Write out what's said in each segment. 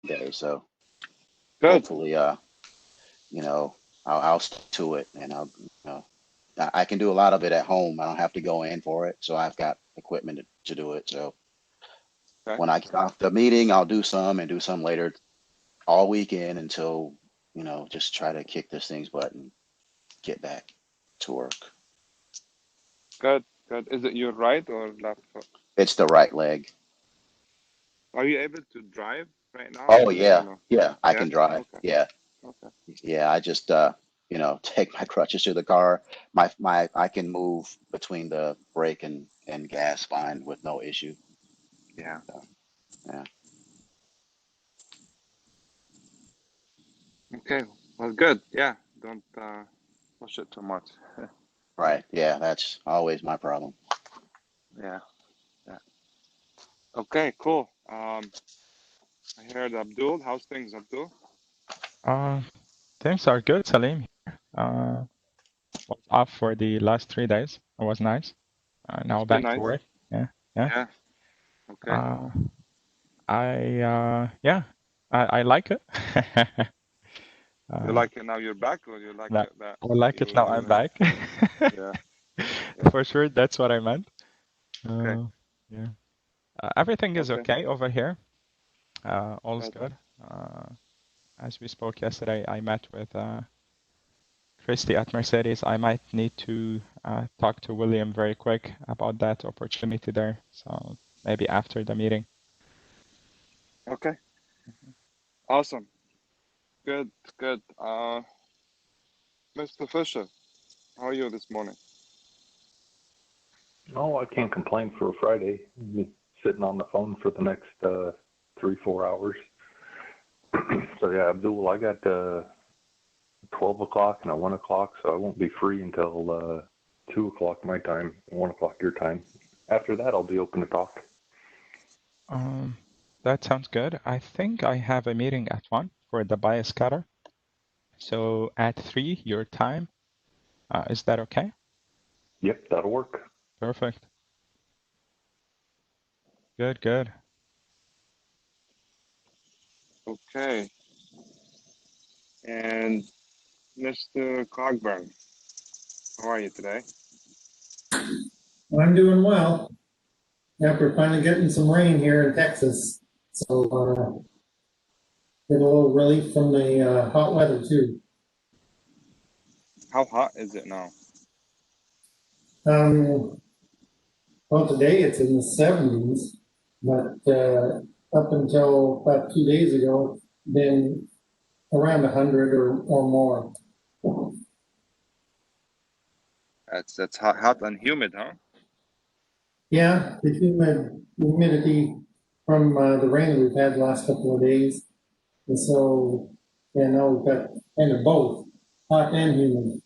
day. So Good. hopefully, you know, I'll stick to it, and I can do a lot of it at home. I don't have to go in for it, so I've got equipment to do it. So Okay. when I get off the meeting, I'll do some and do some later all weekend until just try to kick this thing's butt and get back to work. Good. Good. Is it your right or left foot? It's the right leg. Are you able to drive right now Oh or yeah, no? yeah, I Yeah. can drive. Okay. Yeah, Okay. yeah. I just take my crutches to the car. My I can move between the brake and gas fine with no issue. Yeah. So, yeah, Okay. Well, good. Yeah. Don't push it too much. right. Yeah, that's always my problem. Yeah. Yeah. Okay. Cool. I heard Abdul. How's things, Abdul? Uh, Things are good, Salim. Was off for the last 3 days. It was nice. It's Now been back to nice. work. Yeah, yeah. Yeah. Okay. Uh, yeah, I like it. You uh, like it now you're back, or you like that, it that I like it now. you I'm have? back. Yeah. Yeah. For sure, that's what I meant. Okay. Yeah. Everything is Okay. okay over here. All's Good. good. As we spoke yesterday, I met with Christy at Mercedes. I might need to talk to William very quick about that opportunity there. So maybe after the meeting. Okay. Awesome. Good. Good. Mr. Fisher, how are you this morning? Oh, I can't complain for a Friday. Be sitting on the phone for the next 3-4 hours. So yeah, Abdul, I got 12 o'clock and a 1 o'clock, so I won't be free until 2 o'clock my time, 1 o'clock your time. After that, I'll be open to talk. That sounds good. I think I have a meeting at 1 for the bias cutter. So at 3 your time, is that okay? Yep, that'll work. Perfect. Good, good. Okay. And Mr. Cogburn, how are you today? I'm doing well. After finally getting some rain here in Texas, so get a little relief from the hot weather too. How hot is it now? Well, today it's in the 70s, but up until about 2 days ago, been around 100 or more. That's hot and humid, huh? Yeah, the humidity from the rain that we've had the last couple of days, and so yeah, now we've got kind of both hot and humid.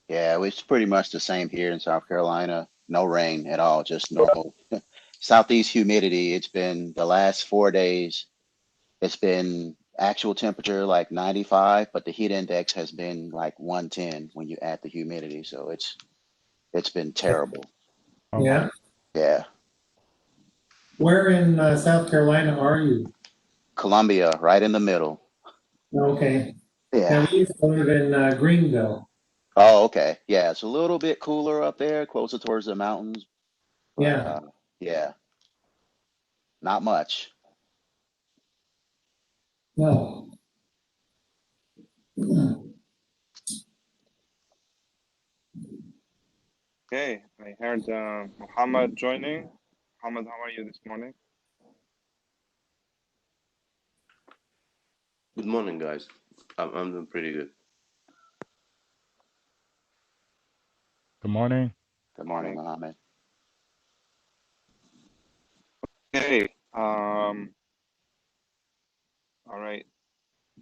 Yeah, it's pretty much the same here in South Carolina. No rain at all, just normal southeast humidity. It's been the last 4 days. It's been actual temperature like 95, but the heat index has been like 110 when you add the humidity. So it's been terrible. Oh, Yeah. Yeah. Where in South Carolina are you? Columbia, right in the middle. Okay. Yeah. Yeah, we used to live in Greenville. Oh, okay. Yeah, it's a little bit cooler up there, closer towards the mountains, but Yeah. yeah, not much. No. Okay. I heard Muhammad joining. Muhammad, how are you this morning? Good morning, guys. I'm doing pretty good. good morning. Good morning, Morning. Mohammed. Okay. All right.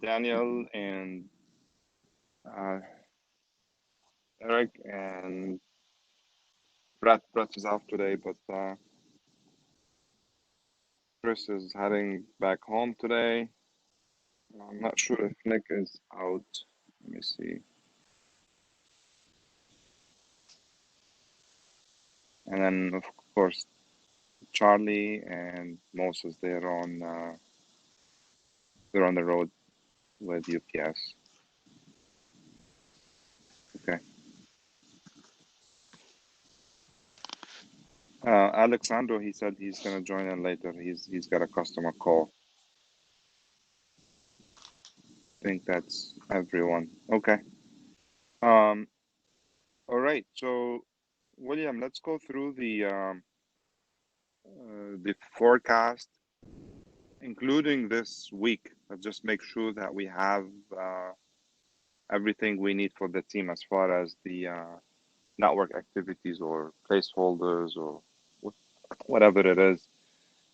Daniel and uh, Eric and Brett. Brett is off today, but Chris is heading back home today. I'm not sure if Nick is out. Let me see. And then, of course, Charlie and Moses. They're on the road with UPS. Okay. Alexandro, he said he's gonna join in later. He's got a customer call. I think that's everyone. Okay. All right. So, William, let's go through the forecast, including this week. Let's just make sure that we have everything we need for the team as far as the network activities or placeholders or whatever it is.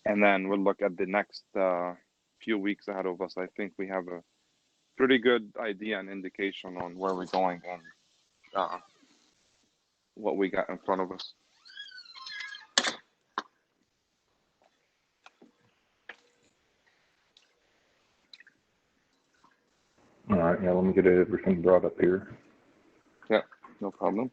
And then we'll look at the next few weeks ahead of us. I think we have a pretty good idea and indication on where we're going and what we got in front of us. All right, yeah, let me get everything brought up here. Yeah, no problem.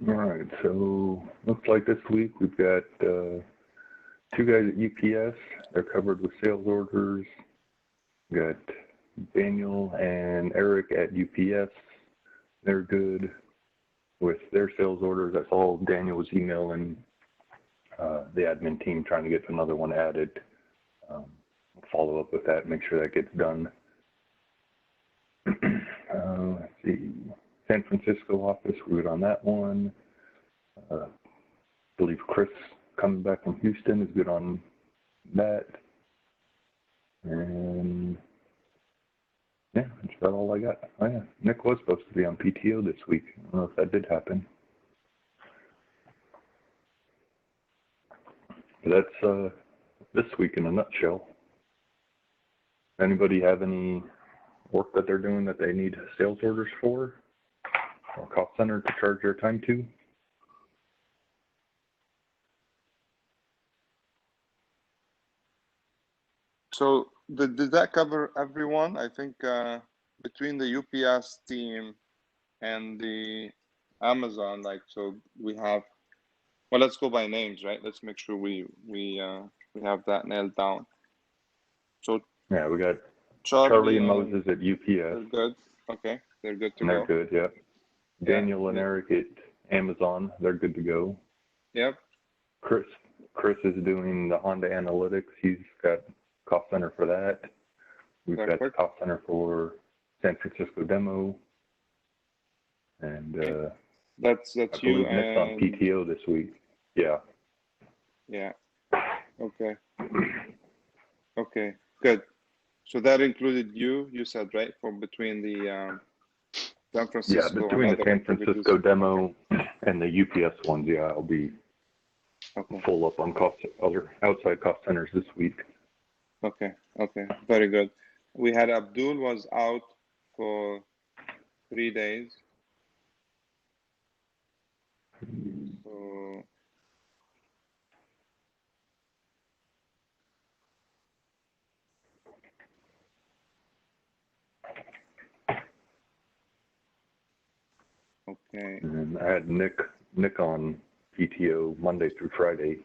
All right, so looks like this week we've got 2 guys at UPS. They're covered with sales orders. We got Daniel and Eric at UPS. They're good with their sales orders. That's all Daniel was emailing the admin team trying to get another one added. Follow up with that, make sure that gets done. Let's see. San Francisco office, we're good on that one. I believe Chris coming back from Houston is good on that. And yeah, that's about all I got. Oh yeah, Nick was supposed to be on PTO this week. I don't know if that did happen. But that's this week in a nutshell. Anybody have any work that they're doing that they need sales orders for? Or cost center to charge their time to? So did that cover everyone? I think between the UPS team and the Amazon, like, so we have, well, let's go by names, right? Let's make sure we have that nailed down. So yeah, we got Charlie and Moses at UPS. They're good. Okay, they're good to go. They're good, yep. Daniel and Eric at Amazon, they're good to go. Yep. Chris is doing the Honda Analytics. He's got cost center for that. We've got the cost center for San Francisco demo. And that's I you believe Nick's on PTO this week. Yeah. Yeah. Okay. Okay, good. So that included you said, right? From between the San Francisco. Yeah, between the San Francisco demo and the UPS ones, yeah, I'll be full up on other outside cost centers this week. Okay, very good. We had Abdul was out for 3 days. So okay. And I had Nick on PTO Monday through Friday.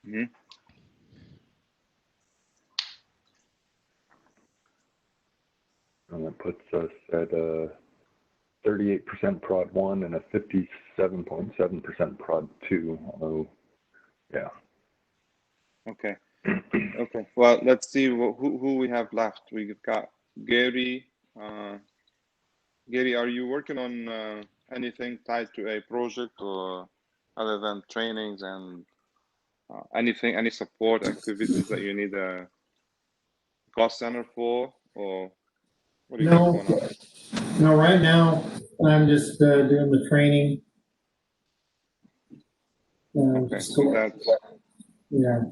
Mm-hmm. And that puts us at 38% prod 1 and a 57.7% prod 2. Oh, yeah. Okay. Okay. Well, let's see who we have left. We've got Gary. Gary, are you working on anything tied to a project or other than trainings and any support activities that you need a cost center for, or what do you got going on? No, right now I'm just doing the training. Okay, so Yeah,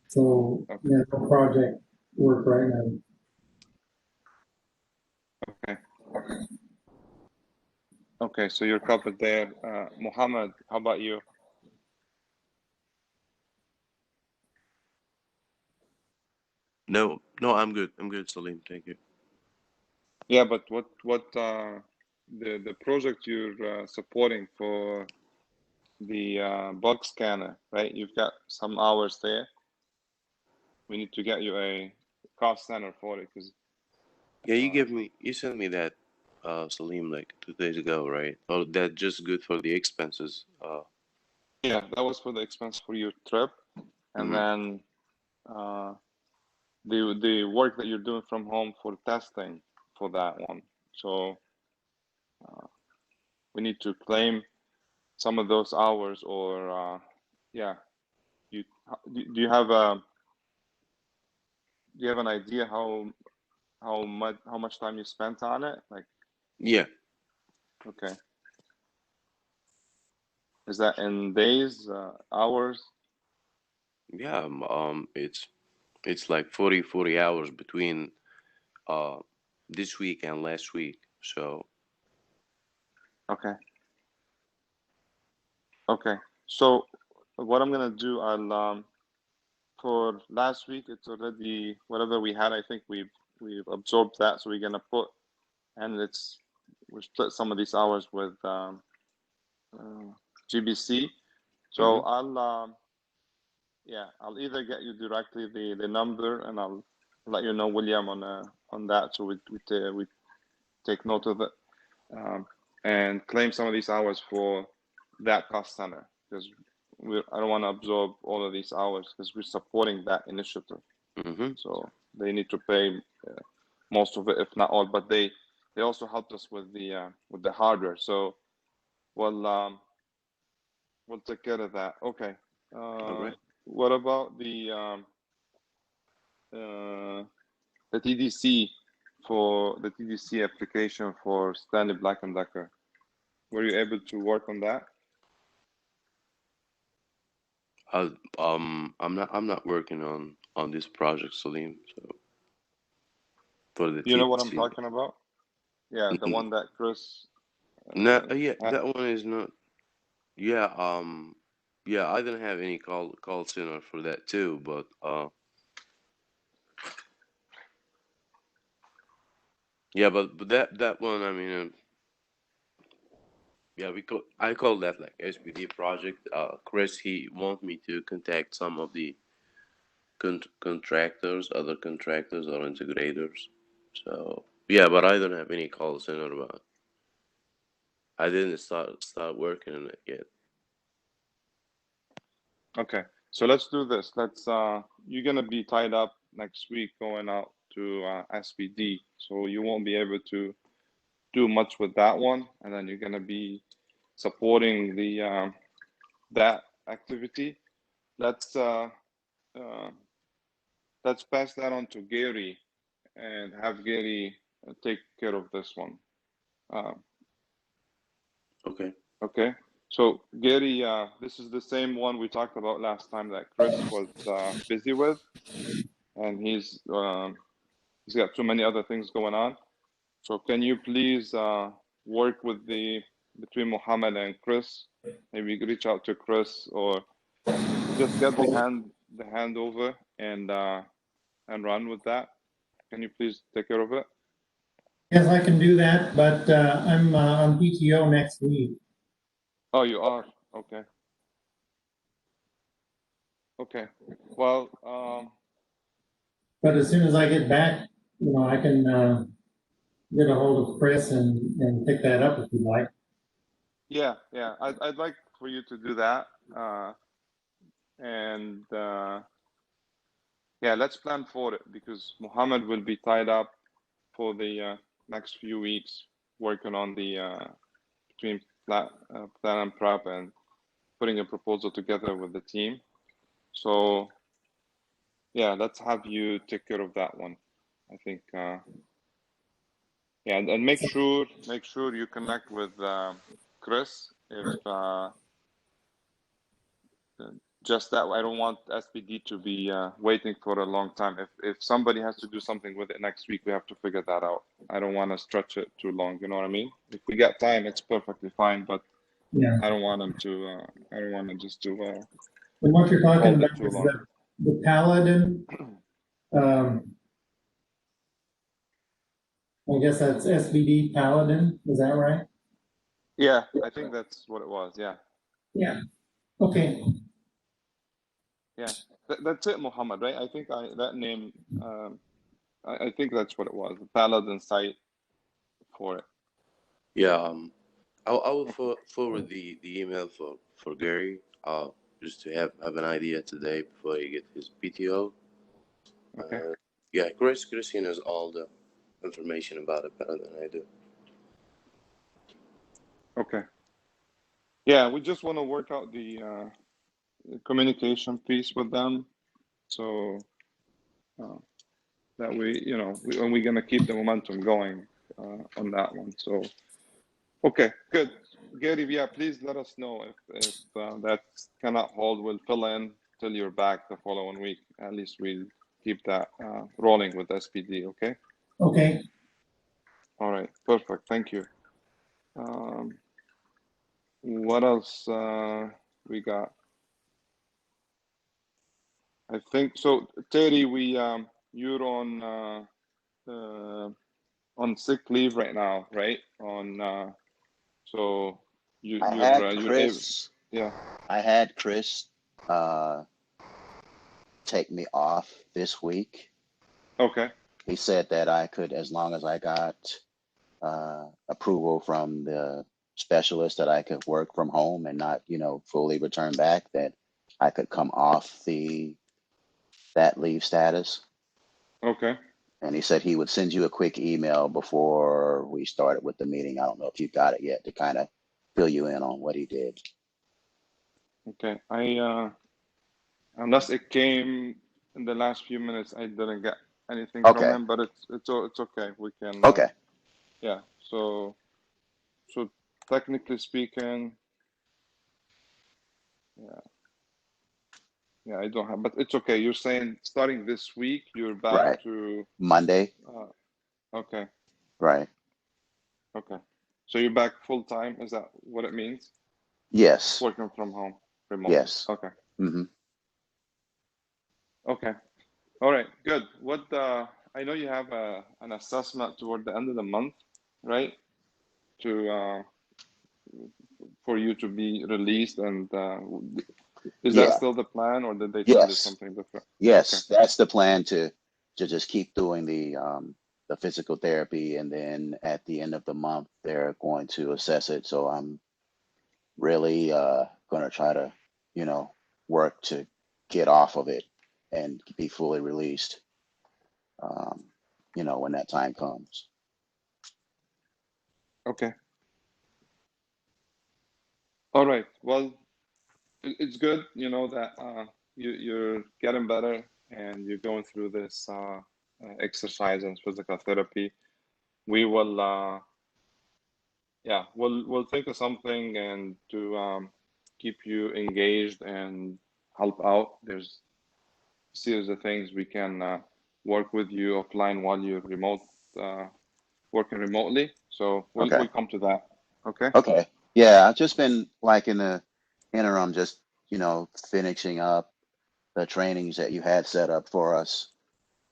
so, Okay. yeah, no project work right now. Okay. Okay, so you're covered there. Mohammed, how about you? No, no, I'm good. I'm good, Salim. Thank you. Yeah, but what the project you're supporting for the bug scanner, right? You've got some hours there. We need to get you a cost center for it because Yeah, you sent me that, Salim, like 2 days ago, right? Oh, that just good for the expenses. yeah, that was for the expense for your trip, and Mhm. then the work that you're doing from home for testing for that one. So we need to claim some of those hours, or yeah, you do you have a do you have an idea how much time you spent on it? Like, Yeah, okay, is that in days, hours? yeah. It's like 40 hours between uh this week and last week. So Okay, okay. So what I'm gonna do, I'll for last week, it's already whatever we had. I think we've absorbed that, so we're gonna put, and we split some of these hours with GBC. So mhm. I'll either get you directly the number, and I'll let you know, William, on that, so we take note of it, and claim some of these hours for that cost center, because I don't want to absorb all of these hours because we're supporting that initiative. Mhm. So they need to pay most of it, if not all. But they also helped us with the hardware. So we'll take care of that. Okay. All right. What about the TDC for the TDC application for Stanley Black and Decker? Were you able to work on that? I'm not working on this project, Salim. So for the You know what I'm TTC. talking about? Yeah, the one that Chris. No, yeah, Had. that one is not. Yeah, yeah, I didn't have any call center for that too, but yeah, but that one, I mean, yeah, I call that like SPD project. Chris, he want me to contact some of the contractors, other contractors or integrators. So yeah, but I don't have any call center about. I didn't start working on it yet. Okay, so let's do this. You're gonna be tied up next week going out to SPD, so you won't be able to do much with that one, and then you're gonna be supporting the that activity. Let's uh, uh, let's pass that on to Gary and have Gary take care of this one. Uh, Okay. okay. So Gary, this is the same one we talked about last time that Chris was busy with, and he's got too many other things going on. So can you please work with between Mohammed and Chris? Maybe reach out to Chris, or just get the handover and run with that. Can you please take care of it? Yes, I can do that, but, I'm, on PTO next week. Oh, you are? Okay. Okay. Well, But as soon as I get back, I can, get a hold of Chris and pick that up if you like. yeah. I'd like for you to do that. And yeah, let's plan for it because Mohammed will be tied up for the next few weeks working on the between plan and prep and putting a proposal together with the team. So yeah, let's have you take care of that one. I think yeah, and make sure you connect with Chris if just that I don't want SPD to be waiting for a long time. If somebody has to do something with it next week, we have to figure that out. I don't want to stretch it too long. You know what I mean? If we got time, it's perfectly fine. But Yeah. I don't want them to. I don't want to just do. And what you're talking hold it about too is long. the Paladin. I guess that's SBD Paladin. Is that right? Yeah, I think that's what it was. Yeah. Yeah. Okay. Yeah. That's it, Muhammad. Right? I think that name. I think that's what it was. The Paladin site for it. Yeah. I will forward the email for Gary. Just to have an idea today before he get his PTO. Okay. Yeah, Christian has all the information about it better than I do. Okay. Yeah, we just want to work out the communication piece with them, so that we're gonna keep the momentum going on that one. So, okay, good, Gary. Yeah, please let us know if that cannot hold. We'll fill in till you're back the following week. At least we'll keep that rolling with SPD. Okay. Okay. All right. Perfect. Thank you. What else we got? I think so. Terry, you're on sick leave right now, right? So I had you're able. Chris. Yeah. I had Chris take me off this week. Okay. He said that I could, as long as I got approval from the specialist, that I could work from home and not, fully return back, that I could come off that leave status. Okay. And he said he would send you a quick email before we started with the meeting. I don't know if you got it yet, to kind of fill you in on what he did. Okay. Unless it came in the last few minutes, I didn't get anything from Okay. him, but it's okay. We can. Okay. Yeah. So technically speaking, yeah, I don't have, but it's okay. You're saying starting this week, you're back Right. to Monday. okay. Right. Okay. So you're back full time? Is that what it means? Yes. Working from home remotely? Yes. Okay. Mm-hmm. Okay. All right. Good. I know you have an assessment toward the end of the month, right? For you to be released, and is that Yeah. still the plan, or did they tell you Yes. something different? Yes. That's the plan, to just keep doing the physical therapy, and then at the end of the month they're going to assess it. So I'm really going to try to, work to get off of it and be fully released, when that time comes. Okay. All right. Well, it's good, that you're getting better and you're going through this exercise and physical therapy. We will, we'll think of something and to keep you engaged and help out. There's a series of things we can work with you offline while you're working remotely. So Okay. we'll come to that. Okay. Okay. Yeah, I've just been, like, in the interim, just, finishing up the trainings that you had set up for us,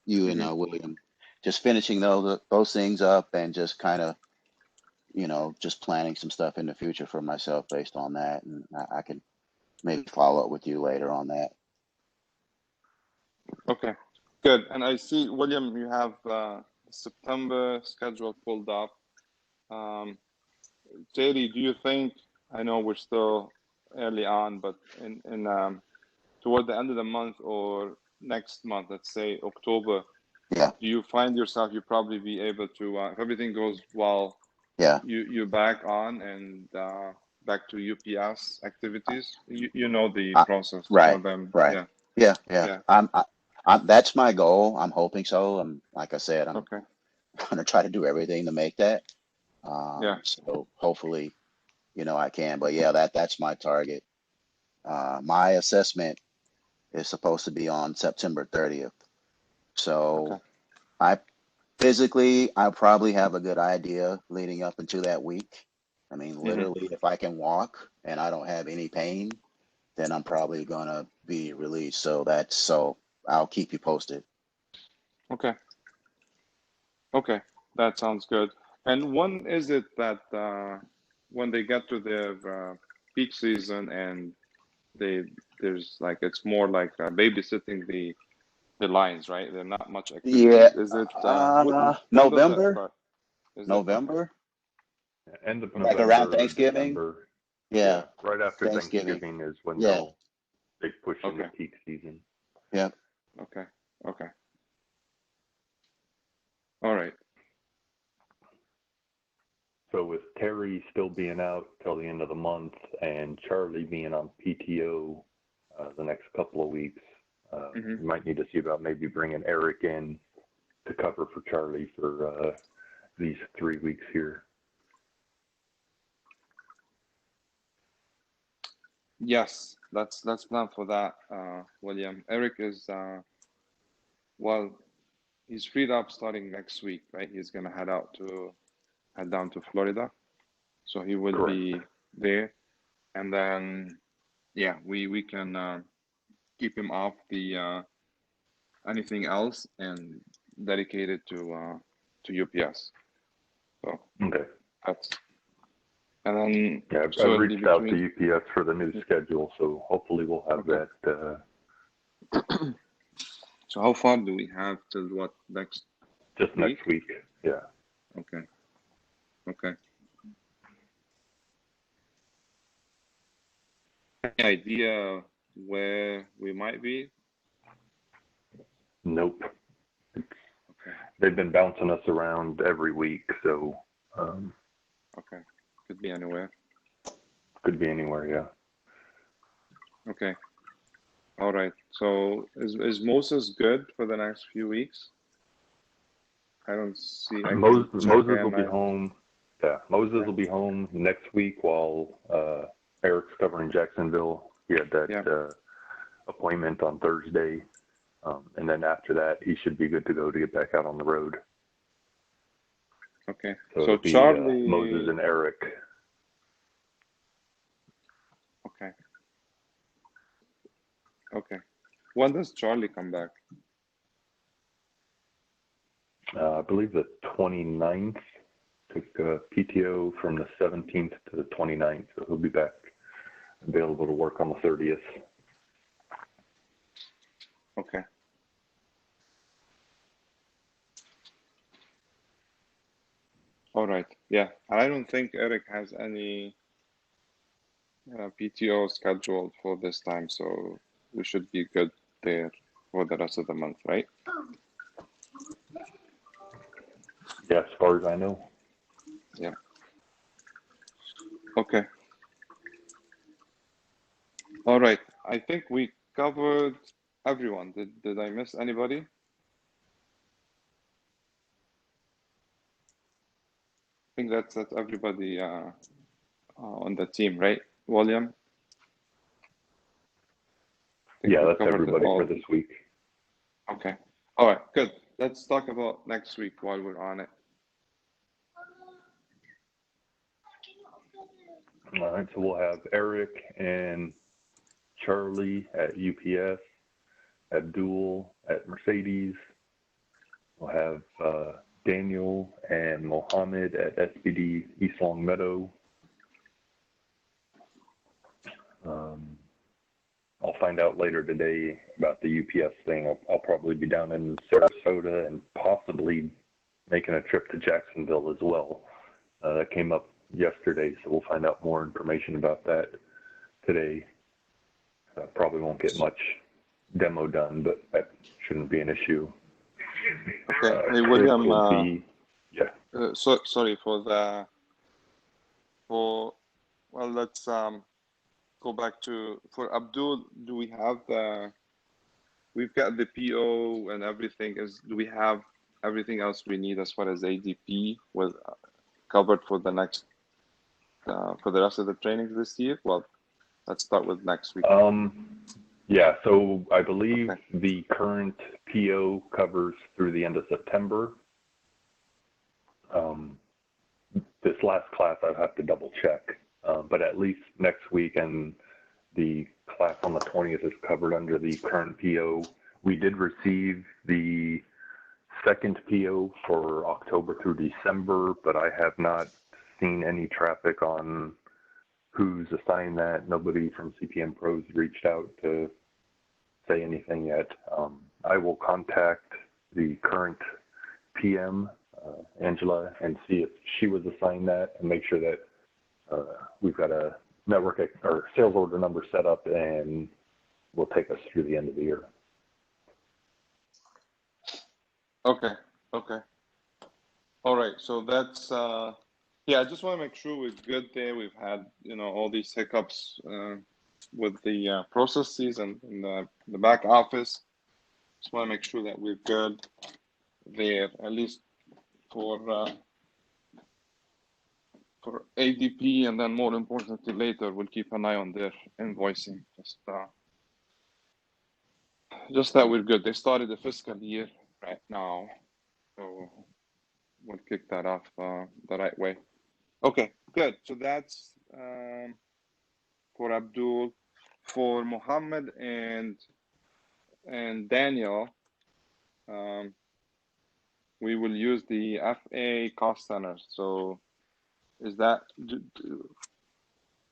you and Mm-hmm. William, just finishing those things up, and just kind of, just planning some stuff in the future for myself based on that. And I can maybe follow up with you later on that. Okay, good. And I see, William, you have September schedule pulled up. Terry, do you think, I know we're still early on, but in toward the end of the month or next month, let's say October, Yeah. do you find yourself, you probably be able to, if everything goes well, Yeah. you're back on and back to UPS activities? You know the process. Right. Then, Right. Yeah. Yeah. yeah. That's my goal. I'm hoping so. Like I said, I'm Okay. going to try to do everything to make that. Yeah. So hopefully, I can. But yeah, that's my target. My assessment is supposed to be on September 30th. So Okay. I probably have a good idea leading up into that week. I mean, literally, if I can walk and I don't have any pain, then I'm probably gonna be released. So I'll keep you posted. Okay. Okay. That sounds good. And when is it that when they get to their peak season and there's like it's more like babysitting the lions, right? They're not much Yeah, activities. Is it when does that November, start? Is it okay? November, End of like around November, Thanksgiving. December. Yeah, Yeah, right after Thanksgiving. Thanksgiving is when Yeah, they push into Okay. peak season. yeah. Okay. Okay. All right. So with Terry still being out till the end of the month and Charlie being on PTO the next couple of weeks, Mhm. we might need to see about maybe bringing Eric in to cover for Charlie for these 3 weeks here. Yes, let's plan for that, William. Eric is well, he's freed up starting next week, right? He's gonna head down to Florida, so he will Correct. be there, and then yeah, we can keep him off the anything else and dedicate it to UPS. So Okay. that's and then Yeah, so I've in the reached out to between. UPS for the new schedule, so hopefully we'll have Okay. that So how far do we have till what next just week? next week. Yeah. Okay. Okay. Any idea where we might be? Nope. Okay. They've been bouncing us around every week, so Okay. Could be anywhere. could be anywhere. Yeah. Okay. All right. So is Moses good for the next few weeks? I don't see. I can check Moses will in. be home. Yeah, Moses Okay. will be home next week while Eric's covering Jacksonville. He had that Yeah. appointment on Thursday, and then after that, he should be good to go to get back out on the road. Okay. So So it'll be Charlie. Moses and Eric. Okay. Okay. When does Charlie come back? I believe the 29th. Took PTO from the 17th to the 29th, so he'll be back available to work on the 30th. Okay. All right. Yeah. I don't think Eric has any PTO scheduled for this time, so we should be good there for the rest of the month, right? Yeah, as far as I know. Yeah. Okay. All right. I think we covered everyone. Did I miss anybody? I think that's everybody on the team, right, William? I think Yeah, we that's covered it everybody all. for this week. Okay. All right. Good. Let's talk about next week while we're on it. All right, so we'll have Eric and Charlie at UPS, Abdul at Mercedes. We'll have Daniel and Mohammed at SPD East Long Meadow. I'll find out later today about the UPS thing. I'll probably be down in Sarasota and possibly making a trip to Jacksonville as well. That came up yesterday, so we'll find out more information about that today. Probably won't get much demo done, but that shouldn't be an issue. Okay. Hey, Chris William. will be, yeah. Sorry well, let's go back to for Abdul. Do we have we've got the PO and everything. Do we have everything else we need as far as ADP was covered for the next for the rest of the trainings this year? Well, let's start with next week. Yeah, so I believe Okay. the current PO covers through the end of September. This last class I'd have to double check, but at least next week and the class on the 20th is covered under the current PO. We did receive the second PO for October through December, but I have not seen any traffic on who's assigned that. Nobody from CPM Pros reached out to say anything yet. I will contact the current PM, Angela, and see if she was assigned that and make sure that we've got a network or sales order number set up and will take us through the end of the year. Okay. Okay. All right. So that's yeah. I just want to make sure we're good there. We've had all these hiccups with the processes and the back office. Just want to make sure that we're good there, at least for ADP, and then more importantly later we'll keep an eye on their invoicing. Just that we're good. They started the fiscal year right now, so we'll kick that off the right way. Okay, good. So that's for Abdul. For Mohammed and Daniel, we will use the FA cost center. So is that?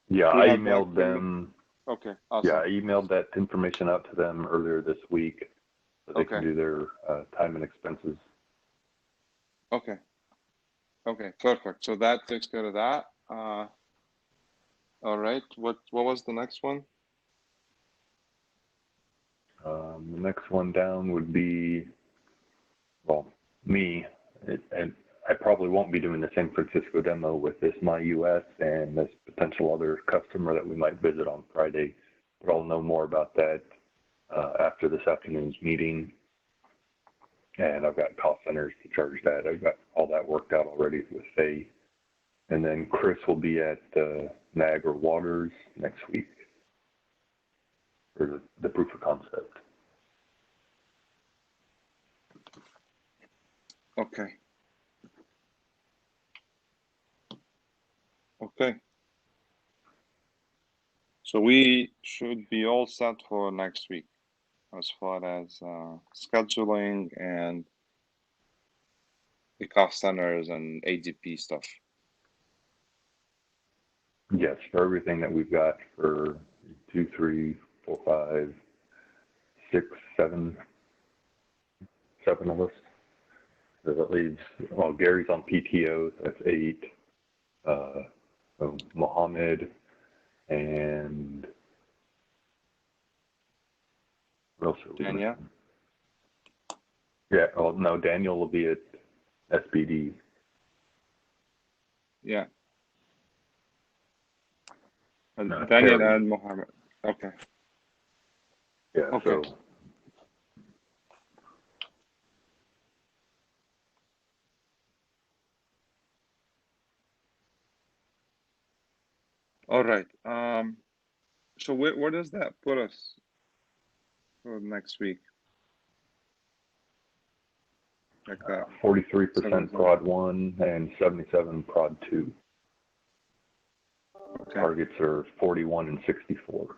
Yeah, I emailed them. Okay, awesome. Yeah, I emailed that information out to them earlier this week so they can do their time and expenses. Okay. Okay, perfect. So that takes care of that. All right. What was the next one? The next one down would be, well, me. And I probably won't be doing the San Francisco demo with this My US and this potential other customer that we might visit on Friday. But I'll know more about that after this afternoon's meeting. And I've got cost centers to charge that. I've got all that worked out already with Faye. And then Chris will be at Niagara Waters next week for the proof of concept. Okay. Okay. So we should be all set for next week as far as scheduling and the cost centers and ADP stuff. Yes, for everything that we've got for 2, 3, 4, 5, 6, 7 of us. So that leaves, well, Gary's on PTO, so that's 8. So Mohammed and what else are we Daniel? missing? Yeah, well, no, Daniel will be at SBD. Yeah. No, Daniel Terry. and Mohammed. Okay. Yeah, Okay. so All right. So where does that put us for next week? Like that. 43% prod 1 and 77 prod 2. Okay. Targets are 41 and 64.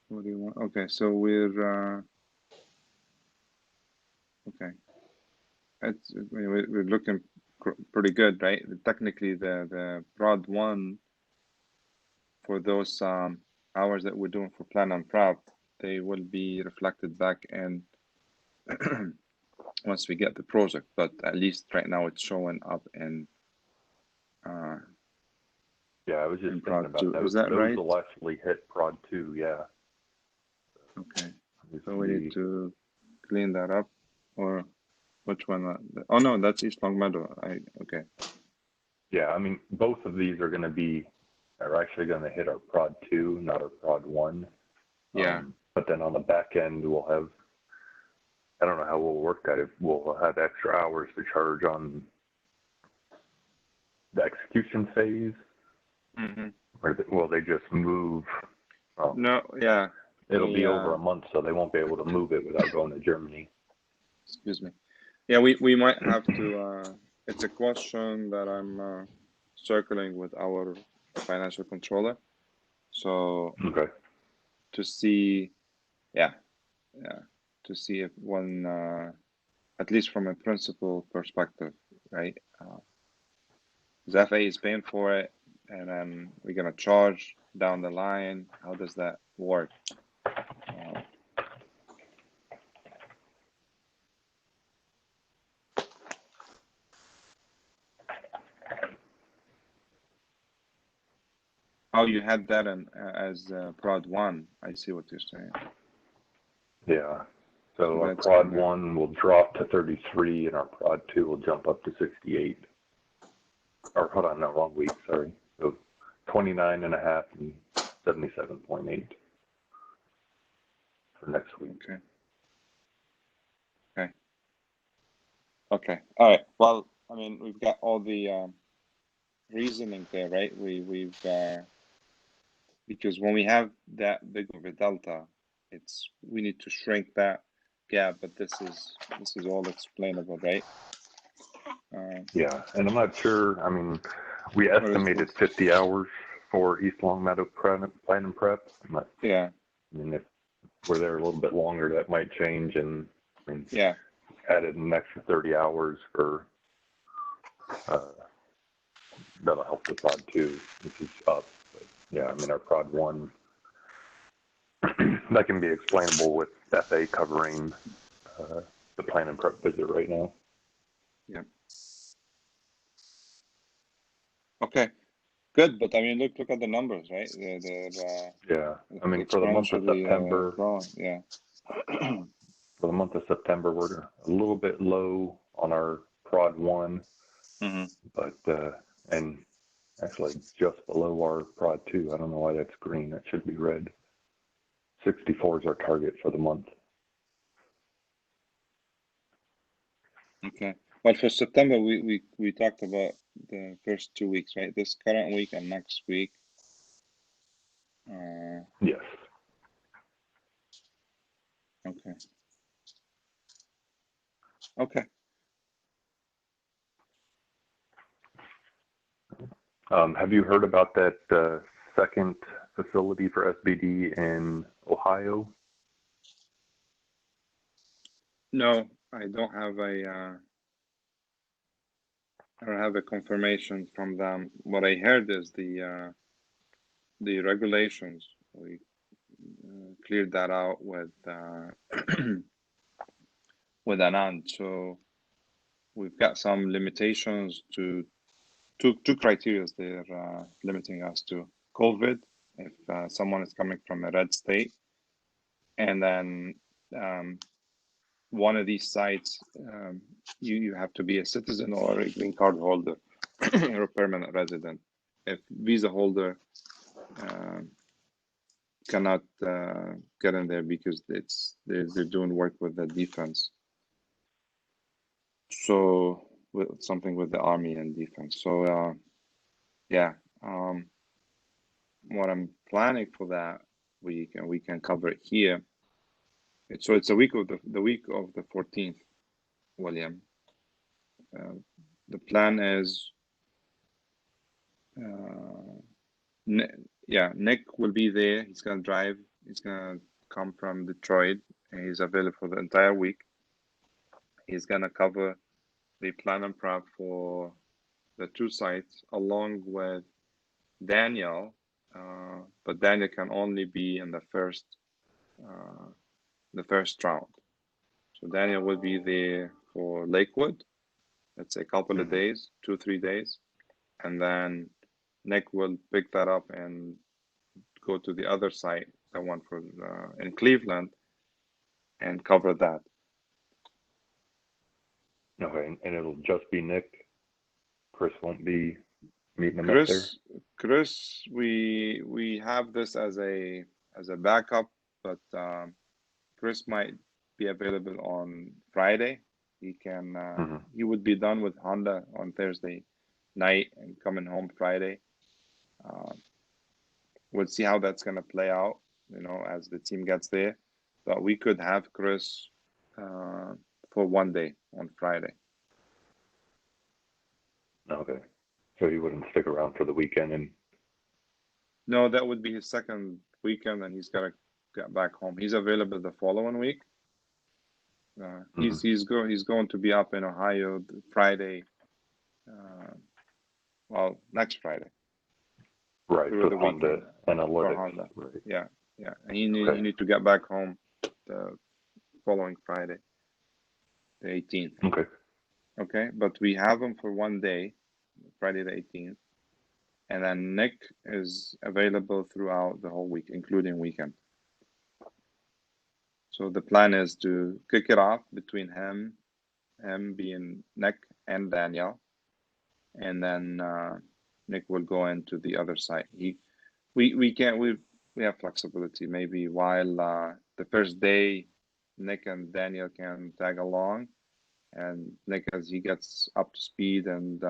41. Okay, so we're okay. We're looking pretty good, right? Technically, the prod 1 for those hours that we're doing for plan and prep, they will be reflected back in once we get the project. But at least right now it's showing up in. Yeah, I was just thinking about 2. those. Is that those right? will actually hit prod 2, yeah. Okay. So we need to clean that up, or which one? Oh no, that's East Long Meadow. Okay. Yeah, I mean, both of these are actually going to hit our prod 2, not our prod 1. Yeah. But then on the back end, we'll have, I don't know how we'll work that. If we'll have extra hours to charge on the execution phase. Mm-hmm. Will they just move? Well, No, yeah. it'll be We, over a month, so they won't be able to move it without going to Germany. excuse me. Yeah, we might have to. It's a question that I'm circling with our financial controller. So Okay. to see, yeah, to see if one, at least from a principal perspective, right? The FA is paying for it, and then we're gonna charge down the line. How does that work? Oh, you had that in, as prod 1. I see what you're saying. Yeah. So our That's prod gonna- 1 will drop to 33, and our prod 2 will jump up to 68. Or hold on, no, wrong week. Sorry. So 29.5 and 77.8 for next week. Okay. Okay. Okay. All right. Well, I mean, we've got all the reasoning there, right? We've because when we have that big of a delta, we need to shrink that gap. But this is all explainable, right? Yeah, and I'm not sure. I mean, we What is estimated this? 50 hours for East Longmeadow plan and prep. But, Yeah. I mean, if we're there a little bit longer, that might change. And I mean, Yeah. added an extra 30 hours for that'll help the prod 2, which is up. But yeah, I mean, our prod 1 that can be explainable with FA covering the plan and prep visit right now. Yeah. Okay. Good, but I mean, look at the numbers, right? Yeah, I mean, for the month of September, growing. Yeah. for the month of September, we're a little bit low on our prod 1, but and actually just below our prod 2. I don't know why that's green. That should be red. 64 is our target for the month. Okay. Well, for September, we talked about the first 2 weeks, right? This current week and next week. Yes. Okay. Okay. Have you heard about that second facility for SBD in Ohio? No, I don't have a confirmation from them. What I heard is the regulations. We cleared that out with with Anand. So we've got some limitations to two criteria they're limiting us to: COVID, if someone is coming from a red state, and then one of these sites, you have to be a citizen or a green card holder or a permanent resident. If visa holder cannot get in there because they're doing work with the defense. So with something with the army and defense. So yeah, what I'm planning for that week, and we can cover it here. So it's a week of the week of the 14th, William. The plan is, Nick will be there. He's gonna drive. He's gonna come from Detroit, and he's available for the entire week. He's gonna cover the plan and prep for the 2 sites along with Daniel, but Daniel can only be in the first round. So Daniel will be there for Lakewood. Let's say a couple of days, 2-3 days, and then Nick will pick that up and go to the other site, the one for in Cleveland, and cover that. Okay, and it'll just be Nick. Chris won't be meeting him up there. Chris, we have this as a backup, but Chris might be available on Friday. He can he would be done with Honda on Thursday night and coming home Friday. we'll see how that's going to play out, as the team gets there. But we could have Chris for one day on Friday. Okay. So he wouldn't stick around for the weekend and. No, that would be his second weekend, and he's got to get back home. He's available the following week. He's going to be up in Ohio Friday. Well, next Friday. Right, through for the Honda weekend Analytics. for Honda. Right. Yeah. And Okay. you need to get back home the following Friday, the 18th. Okay. Okay, but we have him for one day, Friday the 18th, and then Nick is available throughout the whole week, including weekend. So the plan is to kick it off between him being Nick and Daniel, and then Nick will go into the other side. We have flexibility. Maybe while the first day, Nick and Daniel can tag along, and Nick, as he gets up to speed and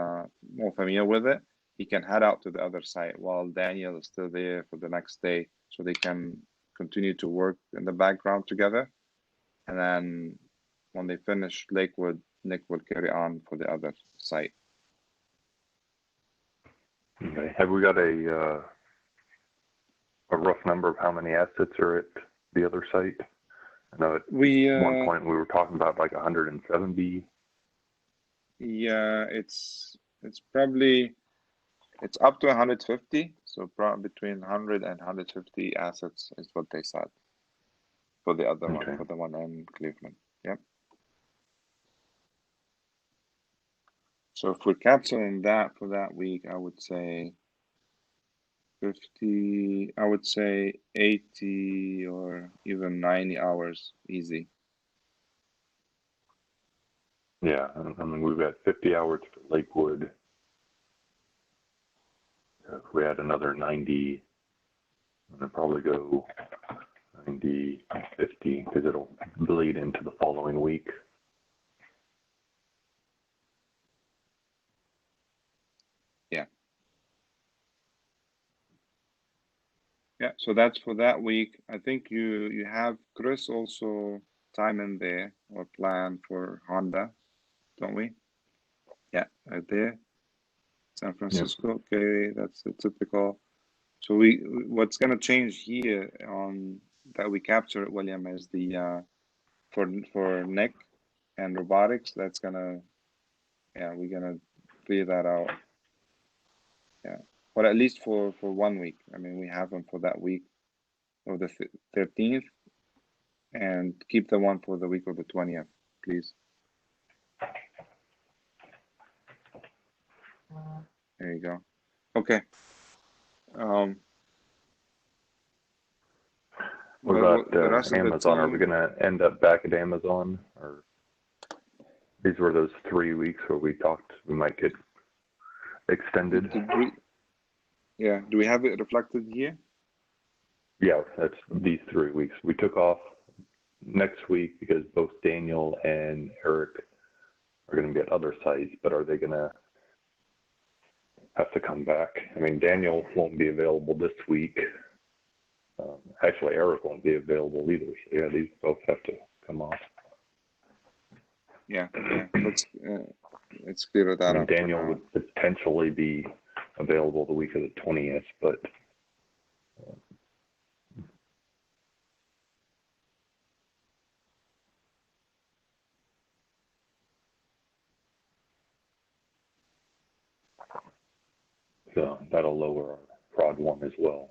more familiar with it, he can head out to the other side while Daniel is still there for the next day, so they can continue to work in the background together. And then when they finish Lakewood, Nick will carry on for the other site. Okay. Have we got a rough number of how many assets are at the other site? I know at one point we were talking about like 170. Yeah, it's probably up to 150. So probably between 100 and 150 assets is what they said for the other one, for the one in Cleveland. Yep. So if we're capturing that for that week, I would say 50, I would say 80 or even 90 hours easy. Yeah, I mean, we've got 50 hours for Lakewood. If we had another 90, I'd probably go 90, 50, because it'll bleed into the following week. Yeah, so that's for that week. I think you have Chris also time in there or plan for Honda, don't we? Yeah, right there. San Francisco. Yep. Okay, that's the typical. So what's gonna change here on that we capture, William, is the for Nick and robotics. That's gonna, we're gonna clear that out. Yeah, but at least for 1 week. I mean, we have them for that week of the 13th, and keep the one for the week of the 20th, please. There you go. Okay. What about Amazon? Are we going to end up back at Amazon? Or these were those 3 weeks where we talked we might get extended? Do we have it reflected here? Yeah, that's these 3 weeks. We took off next week because both Daniel and Eric are going to be at other sites, but are they going to have to come back? I mean, Daniel won't be available this week. Actually, Eric won't be available either. So yeah, these both have to come off. Yeah. Let's clear that up. Daniel would potentially be available the week of the 20th, but so that'll lower our prod one as well.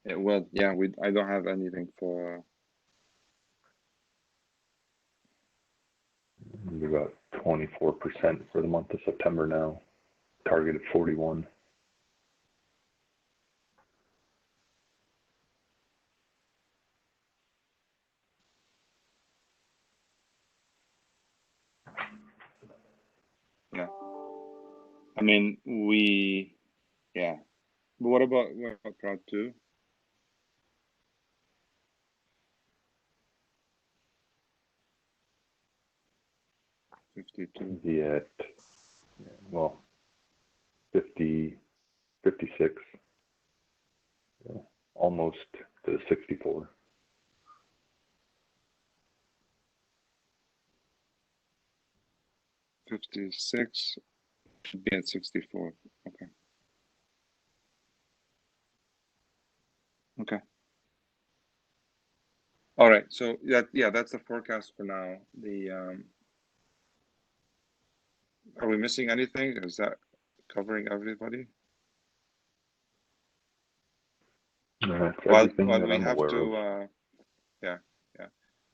It will. Yeah, I don't have anything for. We're about 24% for the month of September now. Target of 41. Yeah. I mean, yeah. But what about prod 2? 52. Be at, well, 50, 56, yeah, almost to 64. 56 should be at 64. Okay. Okay. All right. So that's the forecast for now. Are we missing anything? Is that covering everybody? That's Well, everything that we I'm have aware of. to. Yeah.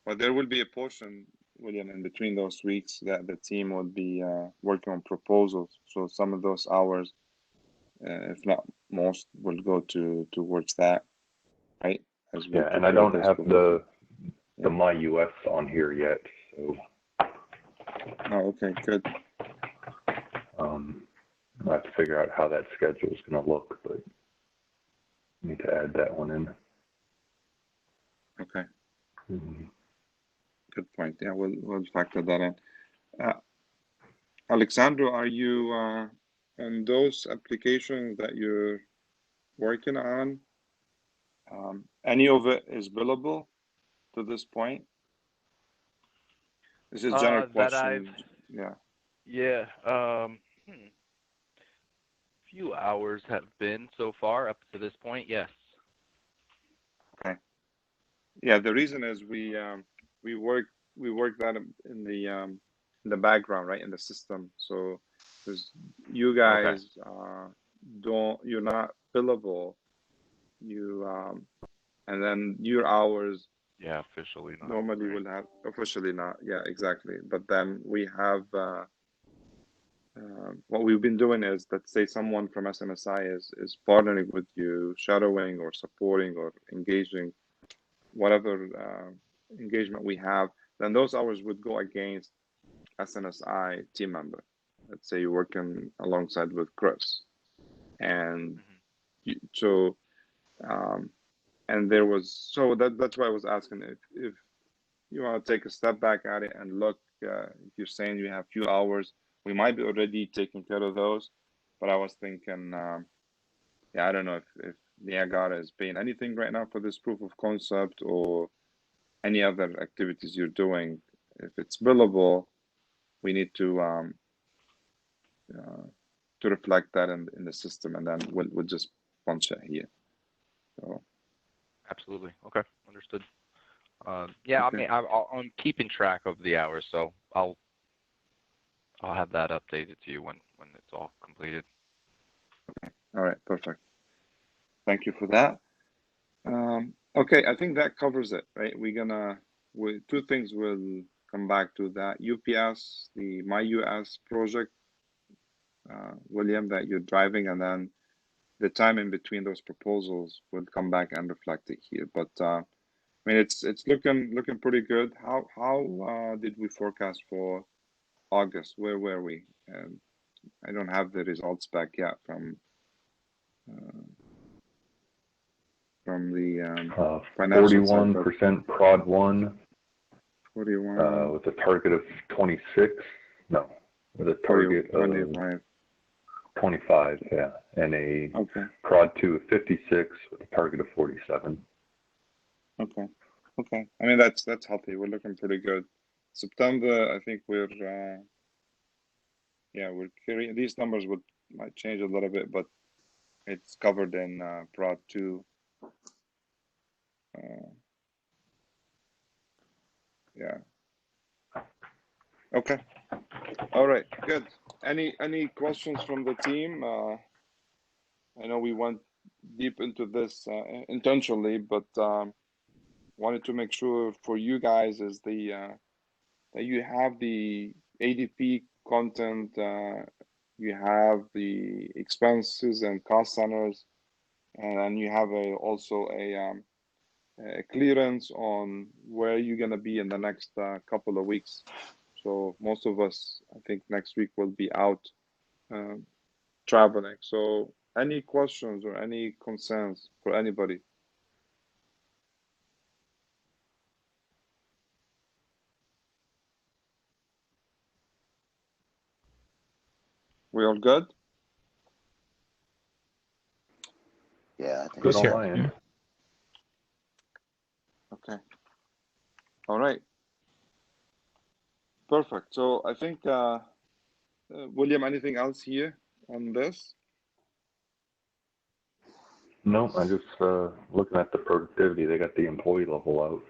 But there will be a portion, William, in between those weeks that the team will be working on proposals. So some of those hours, if not most, will go towards that, right? As we Yeah, and I prepare don't those have proposals. the My US on here yet, so Oh, okay, good. I have to figure out how that schedule is going to look, but I need to add that one in. Okay, Mhm. good point. Yeah, we'll factor that in. Alexandro, are you on those applications that you're working on? Any of it is billable to this point? This is a general That I've, question. Yeah. yeah, few hours have been so far up to this point, yes. Okay. Yeah, the reason is we work that in the background, right, in the system. So because you Okay. guys you're not billable, you and then your hours Yeah, officially not. normally Right. will have officially not. Yeah, exactly. But then we have what we've been doing is, let's say someone from S&SI is partnering with you, shadowing or supporting or engaging, whatever engagement we have, then those hours would go against S&SI team member. Let's say you're working alongside with Chris, and so and there was, so that's why I was asking if you want to take a step back at it and look. If you're saying you have few hours, we might be already taking care of those. But I was thinking, yeah, I don't know if Niagara is paying anything right now for this proof of concept or any other activities you're doing. If it's billable, we need uh, to reflect that in the system, and then we'll just punch it here. So Absolutely. Okay, understood. Yeah, okay. I mean, I'm keeping track of the hours, so I'll have that updated to you when it's all completed. All right, perfect. Thank you for that. Okay, I think that covers it, right? Two things will come back to that. UPS, the My US project, William, that you're driving, and then the time in between those proposals will come back and reflect it here. But I mean, it's looking pretty good. How did we forecast for August? Where were we? I don't have the results back yet from the financial side, but 41% prod 1 41, with a target of 26. No, with a 40, target of 25. 25, yeah, and a Okay, prod 2 of 56 with a target of 47. okay, okay. I mean, that's healthy. We're looking pretty good. September, I think we're carrying these numbers might change a little bit, but it's covered in prod 2. Yeah. Okay. All right. Good. Any questions from the team? I know we went deep into this intentionally, but wanted to make sure for you guys is that you have the ADP content, you have the expenses and cost centers, and then you have also a clearance on where you're gonna be in the next couple of weeks. So most of us, I think, next week will be out traveling. So any questions or any concerns for anybody? We all good? Yeah, I think Good Who's on here? my end. Okay. All right. Perfect. So I think, William, anything else here on this? No, I'm just looking at the productivity. They got the employee level out.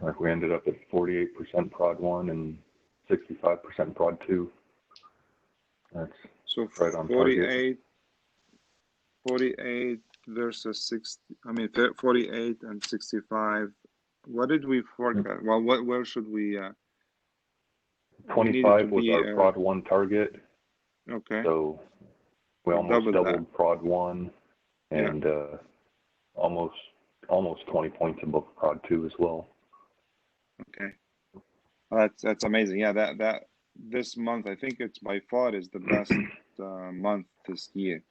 Like we ended up at 48% prod 1 and 65% prod 2. That's So right on target. 48 versus 60, I mean, 48 and 65. What did we forecast? Well, where should we, we needed to 25 was be, our prod 1 target. okay, So we we almost doubled that. doubled prod 1 and almost 20 points above prod 2 as well. Okay. That's amazing. Yeah, that this month, I think it's by far is the best month this year.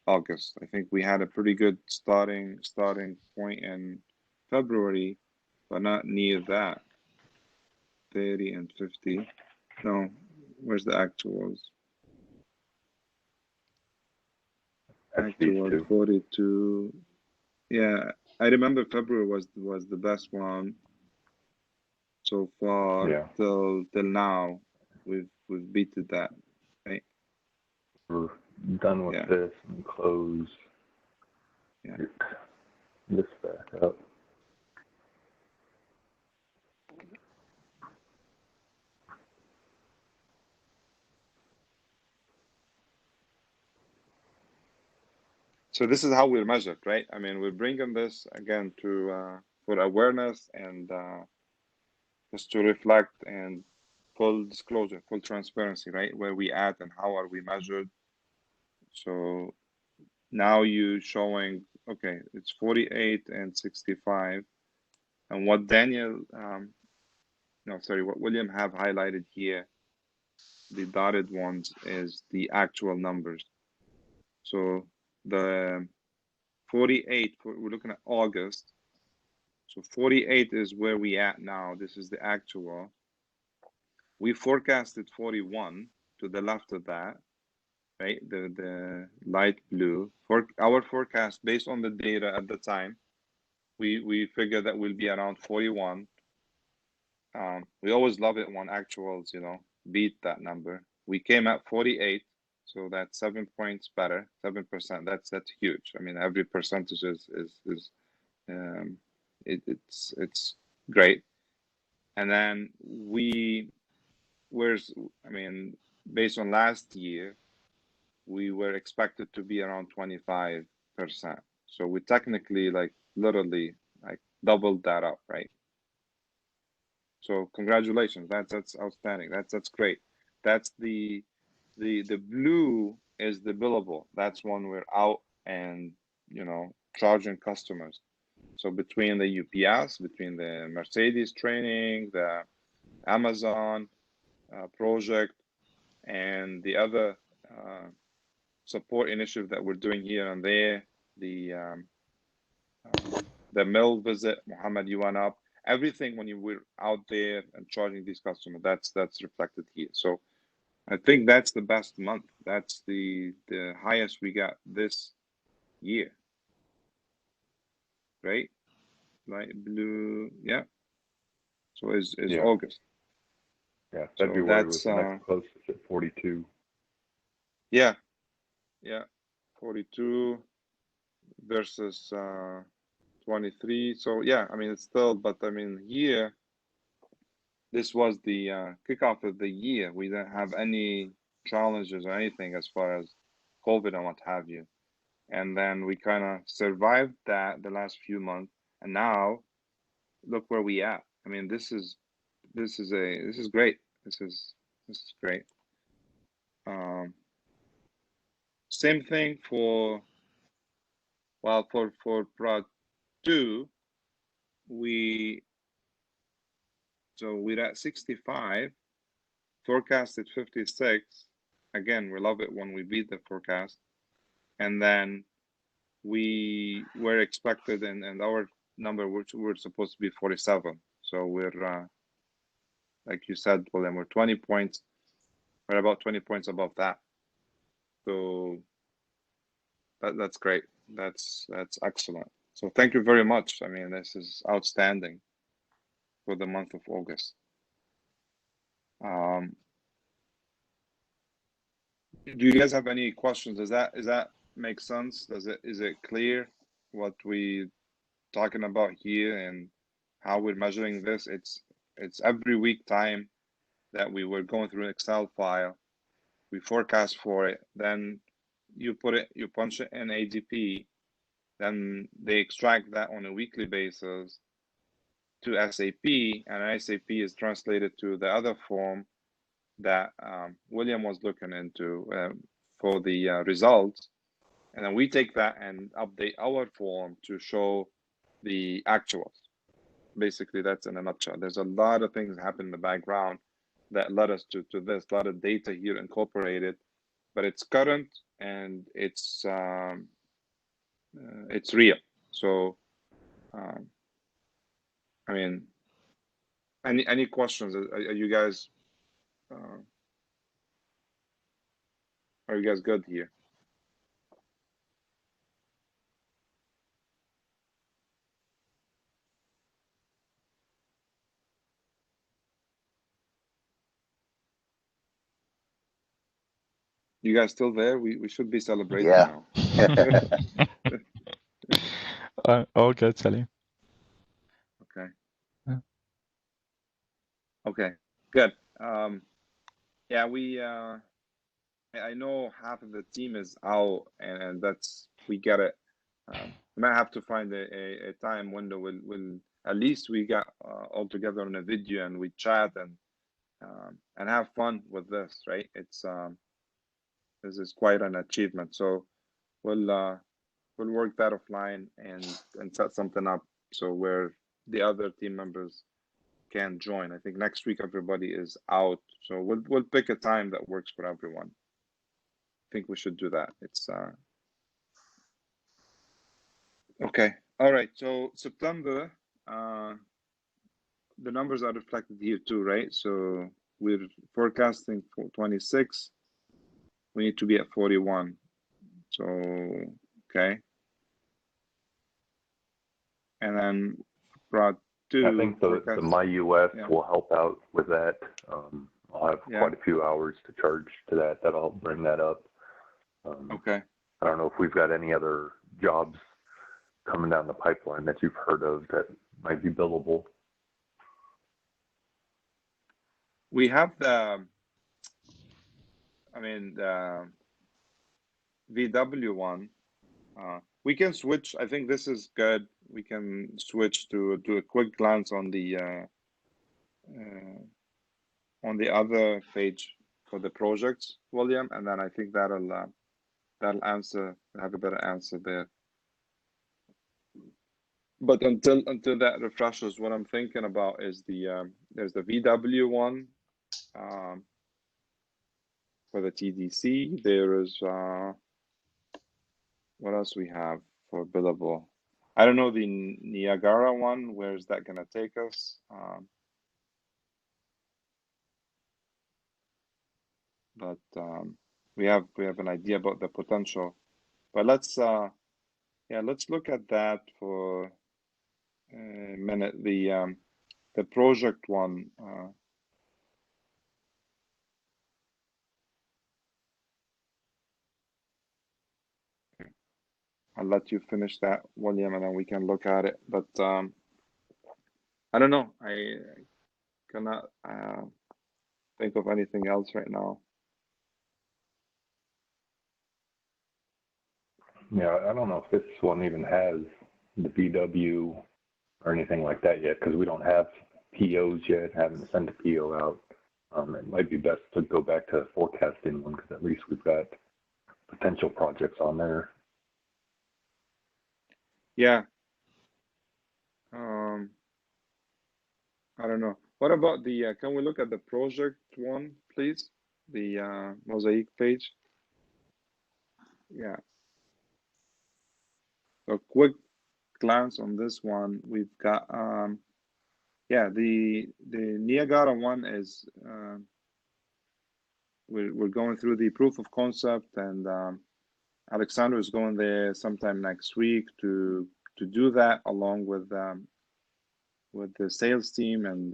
August. I think we had a pretty good starting point in February, but not near that. 30 and 50. No, where's the actuals? That's these Actual two. 42. Yeah, I remember February was the best one so far. Yeah. till now. We've beaten that, right? We're done with Yeah. this and close Yeah. this back up. So this is how we're measured, right? I mean, we're bringing this again to for awareness and just to reflect and full disclosure, full transparency, right? Where we at and how are we measured? So now you showing, okay, it's 48 and 65, and what Daniel, what William have highlighted here, the dotted ones is the actual numbers. So the 48, we're looking at August. So 48 is where we at now. This is the actual. We forecasted 41 to the left of that, right? The light blue. For our forecast, based on the data at the time, we figure that we'll be around 41. We always love it when actuals, beat that number. We came at 48, so that's 7 points better, 7%. That's huge. I mean, every percentage is it's great. And then based on last year, we were expected to be around 25%. So we technically literally doubled that up, right? So congratulations. That's outstanding. That's great. That's the blue is the billable. That's when we're out and charging customers. So between the UPS, between the Mercedes training, the Amazon project, and the other support initiative that we're doing here and there, the mill visit, Muhammad, you went up. Everything when you were out there and charging these customers, that's reflected here. So I think that's the best month. That's the highest we got this year, right? Light blue, yeah. So is Yeah. August. Yeah, So February was that's the next closest at 42. yeah, 42 versus 23. So yeah, I mean it's still, but I mean here, this was the kickoff of the year. We didn't have any challenges or anything as far as COVID and what have you. And then we kind of survived that the last few months, and now look where we at. I mean, this is great. This is great. Same thing for prod 2, we're at 65, forecasted 56. Again, we love it when we beat the forecast. And then we were expected, and our number, which we're supposed to be 47. So we're, like you said, William, we're 20 points. We're about 20 points above that. So that's great. That's excellent. So thank you very much. I mean, this is outstanding for the month of August. Do you guys have any questions? Does that make sense? Is it clear what we talking about here and how we're measuring this? It's every week time that we were going through an Excel file. We forecast for it, then you punch it in ADP, then they extract that on a weekly basis to SAP, and SAP is translated to the other form that William was looking into for the results, and then we take that and update our form to show the actuals. Basically, that's in a nutshell. There's a lot of things happen in the background that led us to this, a lot of data here incorporated, but it's current and it's real. So, I mean, any questions? Are you guys good here? You guys still there? We should be celebrating Yeah. now. All good, Salim. Okay. Yeah. Okay. Good. Yeah, I know half of the team is out, and that's, we get it. We might have to find a time window. We'll at least we got all together on a video and we chat and have fun with this, right? It's this is quite an achievement. So we'll work that offline and set something up so where the other team members can join. I think next week everybody is out, so we'll pick a time that works for everyone. I think we should do that. It's okay. All right. So September, the numbers are reflected here too, right? So we're forecasting for 26. We need to be at 41. So okay. And then brought two. I think the MyUS Yeah. will help out with that. I'll have quite a few hours to charge to that. That'll bring that up. Okay. I don't know if we've got any other jobs coming down the pipeline that you've heard of that might be billable. We have the VW one. We can switch. I think this is good. We can switch to do a quick glance on the other page for the projects, William, and then I think that'll answer, have a better answer there. But until that refreshes, what I'm thinking about is the there's the VW one for the TDC. There is what else we have for billable? I don't know the Niagara one. Where is that gonna take us? But we have an idea about the potential. But let's let's look at that for a minute. The project one. I'll let you finish that, William, and then we can look at it. But I don't know. I cannot think of anything else right now. Yeah, I don't know if this one even has the VW or anything like that yet, because we don't have POs yet, haven't sent a PO out. It might be best to go back to the forecasting one, because at least we've got potential projects on there. Yeah. I don't know. What about the, can we look at the project one, please? The mosaic page. Yeah. A quick glance on this one, we've got yeah, the Niagara one is we're going through the proof of concept, and Alexander is going there sometime next week to do that along with the sales team. And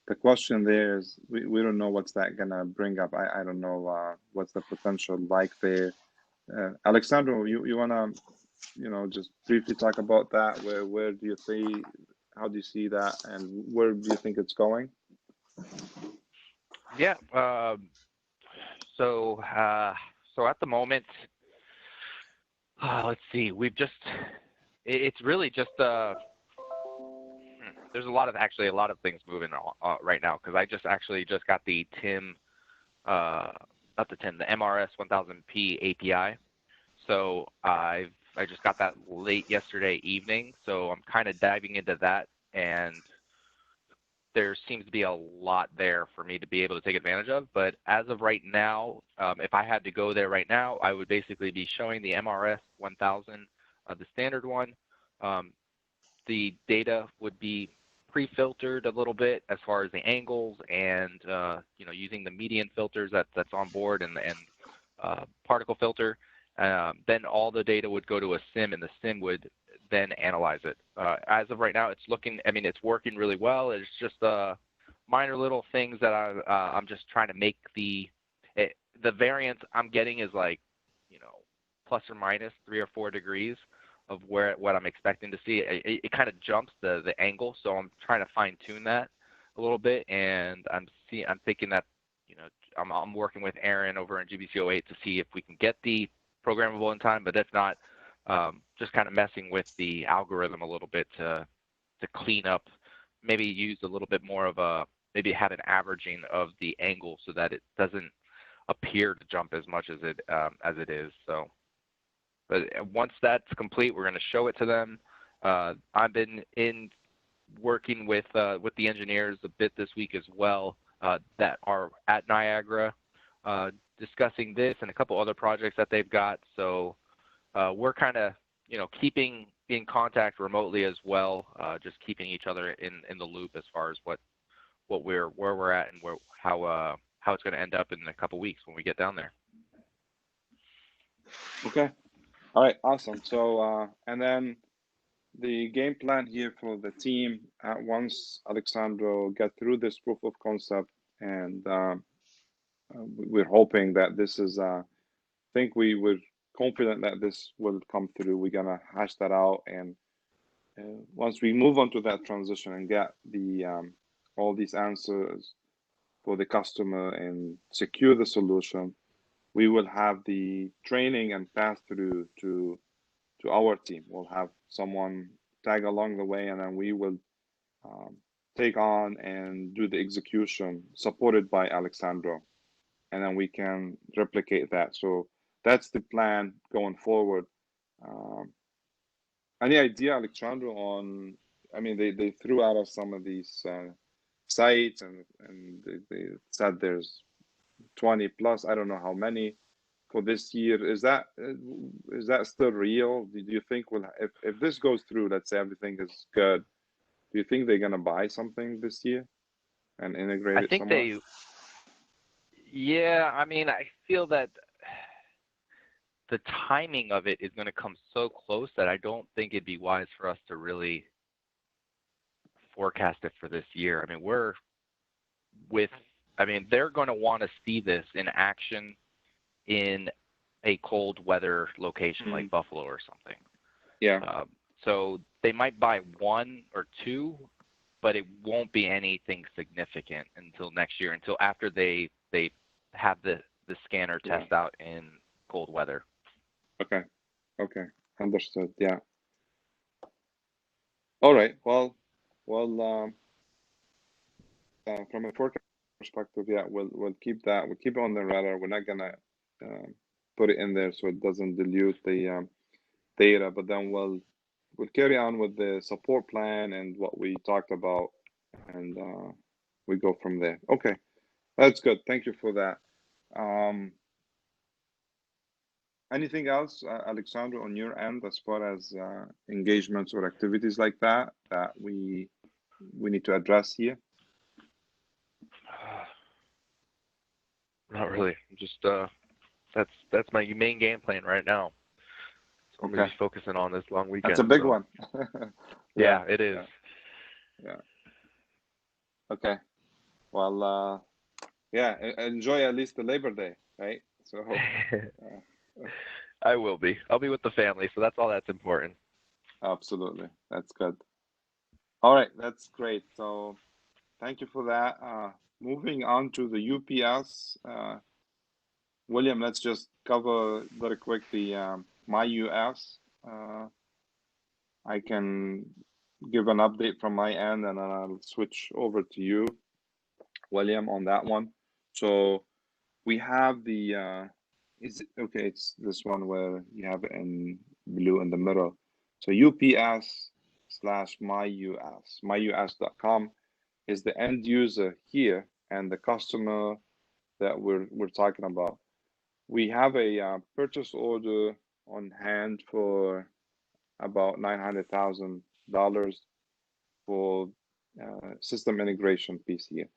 the question there is we don't know what's that gonna bring up. I don't know what's the potential like there. Alexander, you wanna just briefly talk about that? Where do you see, how do you see that, and where do you think it's going? Yeah. So at the moment, let's see. It's really just there's a lot of things moving right now, because I just got the the MRS 1000p API. So I just got that late yesterday evening. So I'm kind of diving into that, and there seems to be a lot there for me to be able to take advantage of. But as of right now, if I had to go there right now, I would basically be showing the MRS 1000, the standard one. The data would be pre-filtered a little bit as far as the angles, and using the median filters that's on board, and particle filter. Then all the data would go to a sim, and the sim would then analyze it. As of right now, it's working really well. It's just minor little things that I'm just trying to make the variance I'm getting is like, plus or minus 3 or 4 degrees of what I'm expecting to see. It kind of jumps the angle, so I'm trying to fine tune that a little bit, and I'm thinking that I'm working with Aaron over in GBC08 to see if we can get the programmable in time, but if not, just kind of messing with the algorithm a little bit to clean up, maybe use a little bit more of maybe have an averaging of the angle so that it doesn't appear to jump as much as it is. So, but once that's complete, we're going to show it to them. I've been working with the engineers a bit this week as well, that are at Niagara, discussing this and a couple other projects that they've got. So we're kind of keeping in contact remotely as well, just keeping each other in the loop as far as where we're at, and how it's going to end up in a couple weeks when we get down there. Okay. All right. Awesome. So and then the game plan here for the team, once Alexandro get through this proof of concept, and we're hoping that this is I think we were confident that this will come through. We're gonna hash that out, and once we move on to that transition and get the all these answers for the customer and secure the solution, we will have the training and pass through to our team. We'll have someone tag along the way, and then we will take on and do the execution supported by Alexandro, and then we can replicate that. So that's the plan going forward. Any idea, Alexandro, on, I mean, they threw at us some of these sites, and they said there's 20 plus, I don't know how many for this year. Is that still real? Do you think if this goes through, let's say everything is good, do you think they're gonna buy something this year and integrate it somewhere? Yeah, I mean, I feel that the timing of it is going to come so close that I don't think it'd be wise for us to really forecast it for this year. I mean, they're going to want to see this in action in a cold weather location like Buffalo or something. Yeah. So they might buy 1 or 2, but it won't be anything significant until next year, until after they have the scanner test out in cold weather. Okay, understood. Yeah. All right. Well, from a forecast perspective, yeah, we'll keep that. We'll keep it on the radar. We're not gonna put it in there so it doesn't dilute the data. But then we'll carry on with the support plan and what we talked about, and we go from there. Okay, that's good. Thank you for that. Anything else, Alexandra, on your end as far as engagements or activities like that we need to address here? Not really. Just that's my main game plan right now. So I'm gonna be focusing on this long weekend. That's a big so. one. Yeah, it is. Yeah. Okay. Well, yeah. Enjoy at least the Labor Day, right? So. I will be. I'll be with the family, so that's all that's important. Absolutely. That's good. All right, that's great. So thank you for that. Moving on to the UPS. William, let's just cover very quick the my US. I can give an update from my end and then I'll switch over to you, William, on that one. So we have the okay, it's this one where you have it in blue in the middle. So UPS/myUS, myus.com is the end user here and the customer that we're talking about. We have a purchase order on hand for about $900,000 for system integration piece here.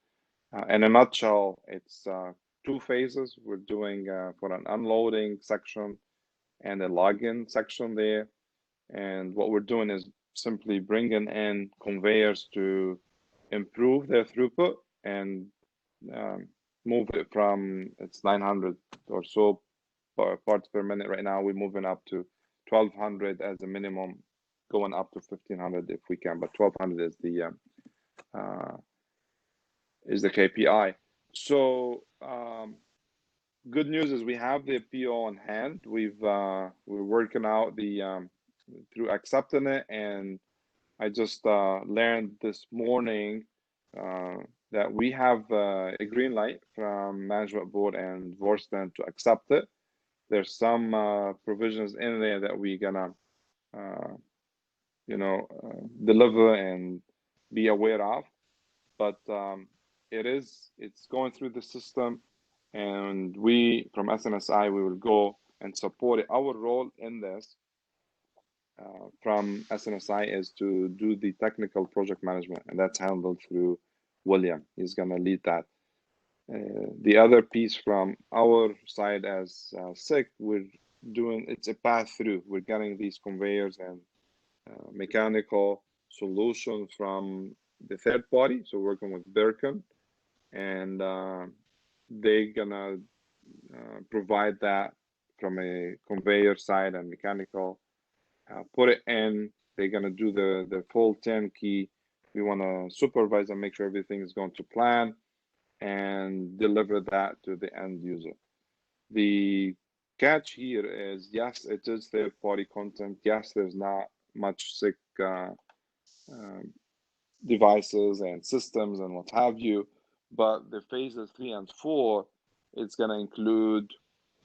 In a nutshell, it's two phases. We're doing for an unloading section and a login section there. And what we're doing is simply bringing in conveyors to improve their throughput and move it from it's 900 or so parts per minute right now. We're moving up to 1200 as a minimum, going up to 1500 if we can, but 1200 is the KPI. So good news is we have the PO on hand. We're working out the through accepting it, and I just learned this morning that we have a green light from management board and Vorsten to accept it. There's some provisions in there that we're gonna deliver and be aware of, but it's going through the system, and we from S&SI we will go and support it. Our role in this from S&SI is to do the technical project management, and that's handled through William. He's gonna lead that. The other piece from our side as SICK, we're doing it's a path through. We're getting these conveyors and mechanical solutions from the third party. So working with Birkin, and they're gonna provide that from a conveyor side and mechanical. Put it in. They're gonna do the full turnkey. We want to supervise and make sure everything is going to plan, and deliver that to the end user. The catch here is, yes, it is third-party content. Yes, there's not much SICK devices and systems and what have you, but the phases 3 and 4, it's going to include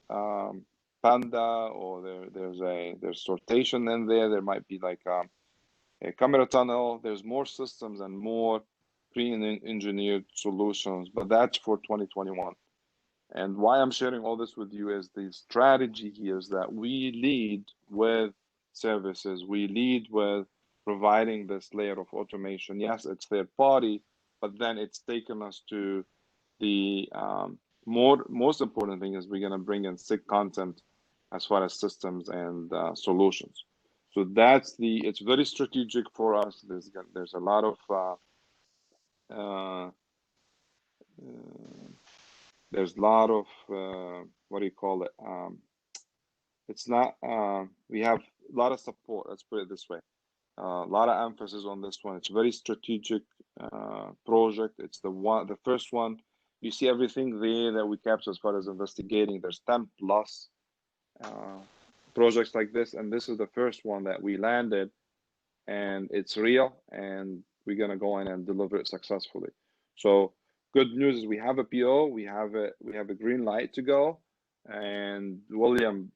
Panda, or there's sortation in there. There might be like a camera tunnel. There's more systems and more pre-engineered solutions, but that's for 2021. And why I'm sharing all this with you is the strategy here is that we lead with services. We lead with providing this layer of automation. Yes, it's third party, but then it's taken us to the most important thing is we're going to bring in SICK content as far as systems and solutions. So it's very strategic for us. There's a lot of what do you call it? It's not we have a lot of support. Let's put it this way. A lot of emphasis on this one. It's a very strategic project. It's the first one. You see everything there that we capture as far as investigating. There's 10 plus projects like this, and this is the first one that we landed, and it's real, and we're gonna go in and deliver it successfully. So good news is we have a PO, we have a green light to go. And William,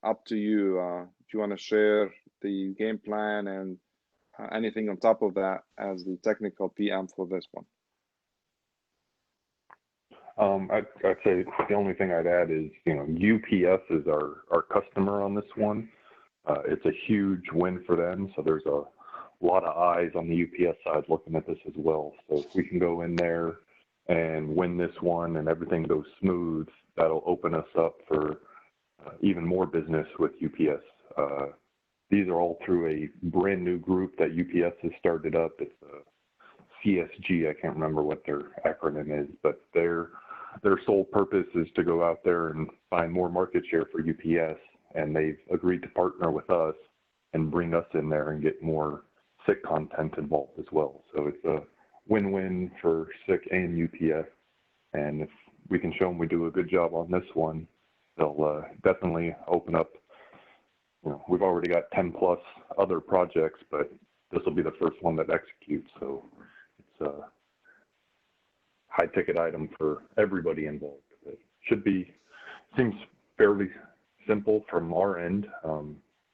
up to you. If you want to share the game plan and anything on top of that as the technical PM for this one. I'd say the only thing I'd add is, UPS is our customer on this one. It's a huge win for them. So there's a lot of eyes on the UPS side looking at this as well. So if we can go in there and win this one and everything goes smooth, that'll open us up for even more business with UPS. These are all through a brand new group that UPS has started up. It's CSG. I can't remember what their acronym is, but their sole purpose is to go out there and find more market share for UPS, and they've agreed to partner with us and bring us in there and get more SICK content involved as well. So it's a win-win for SICK and UPS, and if we can show them we do a good job on this one, they'll definitely open up. We've already got 10 plus other projects, but this will be the first one that executes. So it's a high ticket item for everybody involved. It seems fairly simple from our end,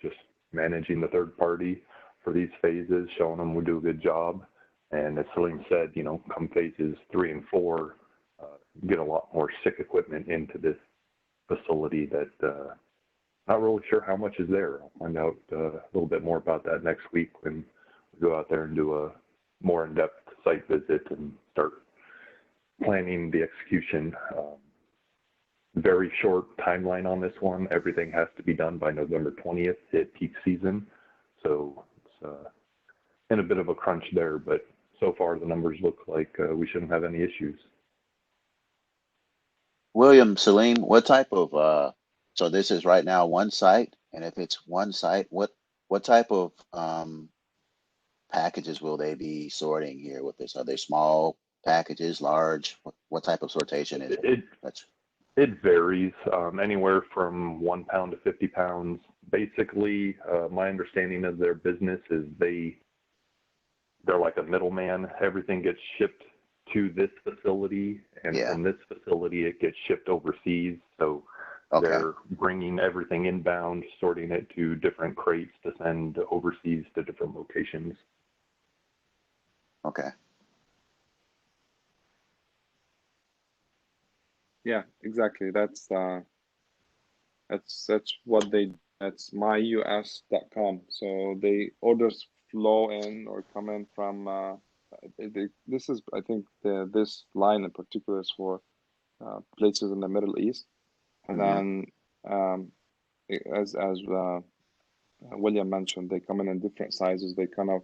just managing the third party for these phases, showing them we do a good job. And as Salim said, come phases 3 and 4, get a lot more SICK equipment into this facility that not really sure how much is there. I'll find out a little bit more about that next week when we go out there and do a more in-depth site visit and start planning the execution. Very short timeline on this one. Everything has to be done by November 20th at peak season. So it's in a bit of a crunch there, but so far the numbers look like we shouldn't have any issues. William, Salim, what type of so this is right now one site, and if it's one site, what type of packages will they be sorting here with this? Are they small packages, large? What type of sortation is it? It varies, anywhere from 1 pound to 50 pounds. Basically, my understanding of their business is they're like a middleman. Everything gets shipped to this facility, and from this facility it gets shipped overseas. So they're bringing everything inbound, sorting it to different crates to send overseas to different locations. Okay. Yeah, exactly. That's myus.com. So the orders flow in or come in from this is, I think, this line in particular is for places in the Middle East, and then as William mentioned, they come in different sizes. They kind of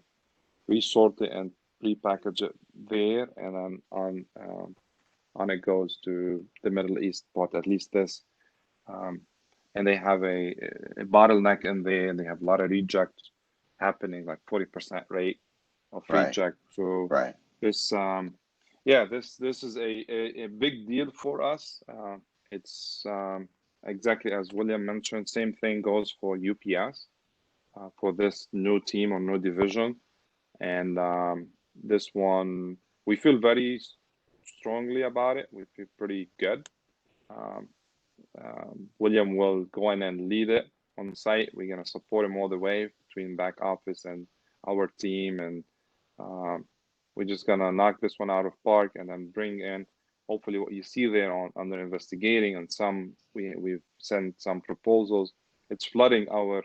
resort it and pre-package it there, and then on it goes to the Middle East part, at least this. And they have a bottleneck in there, and they have a lot of reject happening, like 40% rate of reject. So this, this is a big deal for us. It's exactly as William mentioned. Same thing goes for UPS for this new team or new division, and this one we feel very strongly about it. We feel pretty good. William will go in and lead it on site. We're going to support him all the way between back office and our team, and we're just going to knock this one out of park and then bring in hopefully what you see there under investigating, and some we've sent some proposals. It's flooding our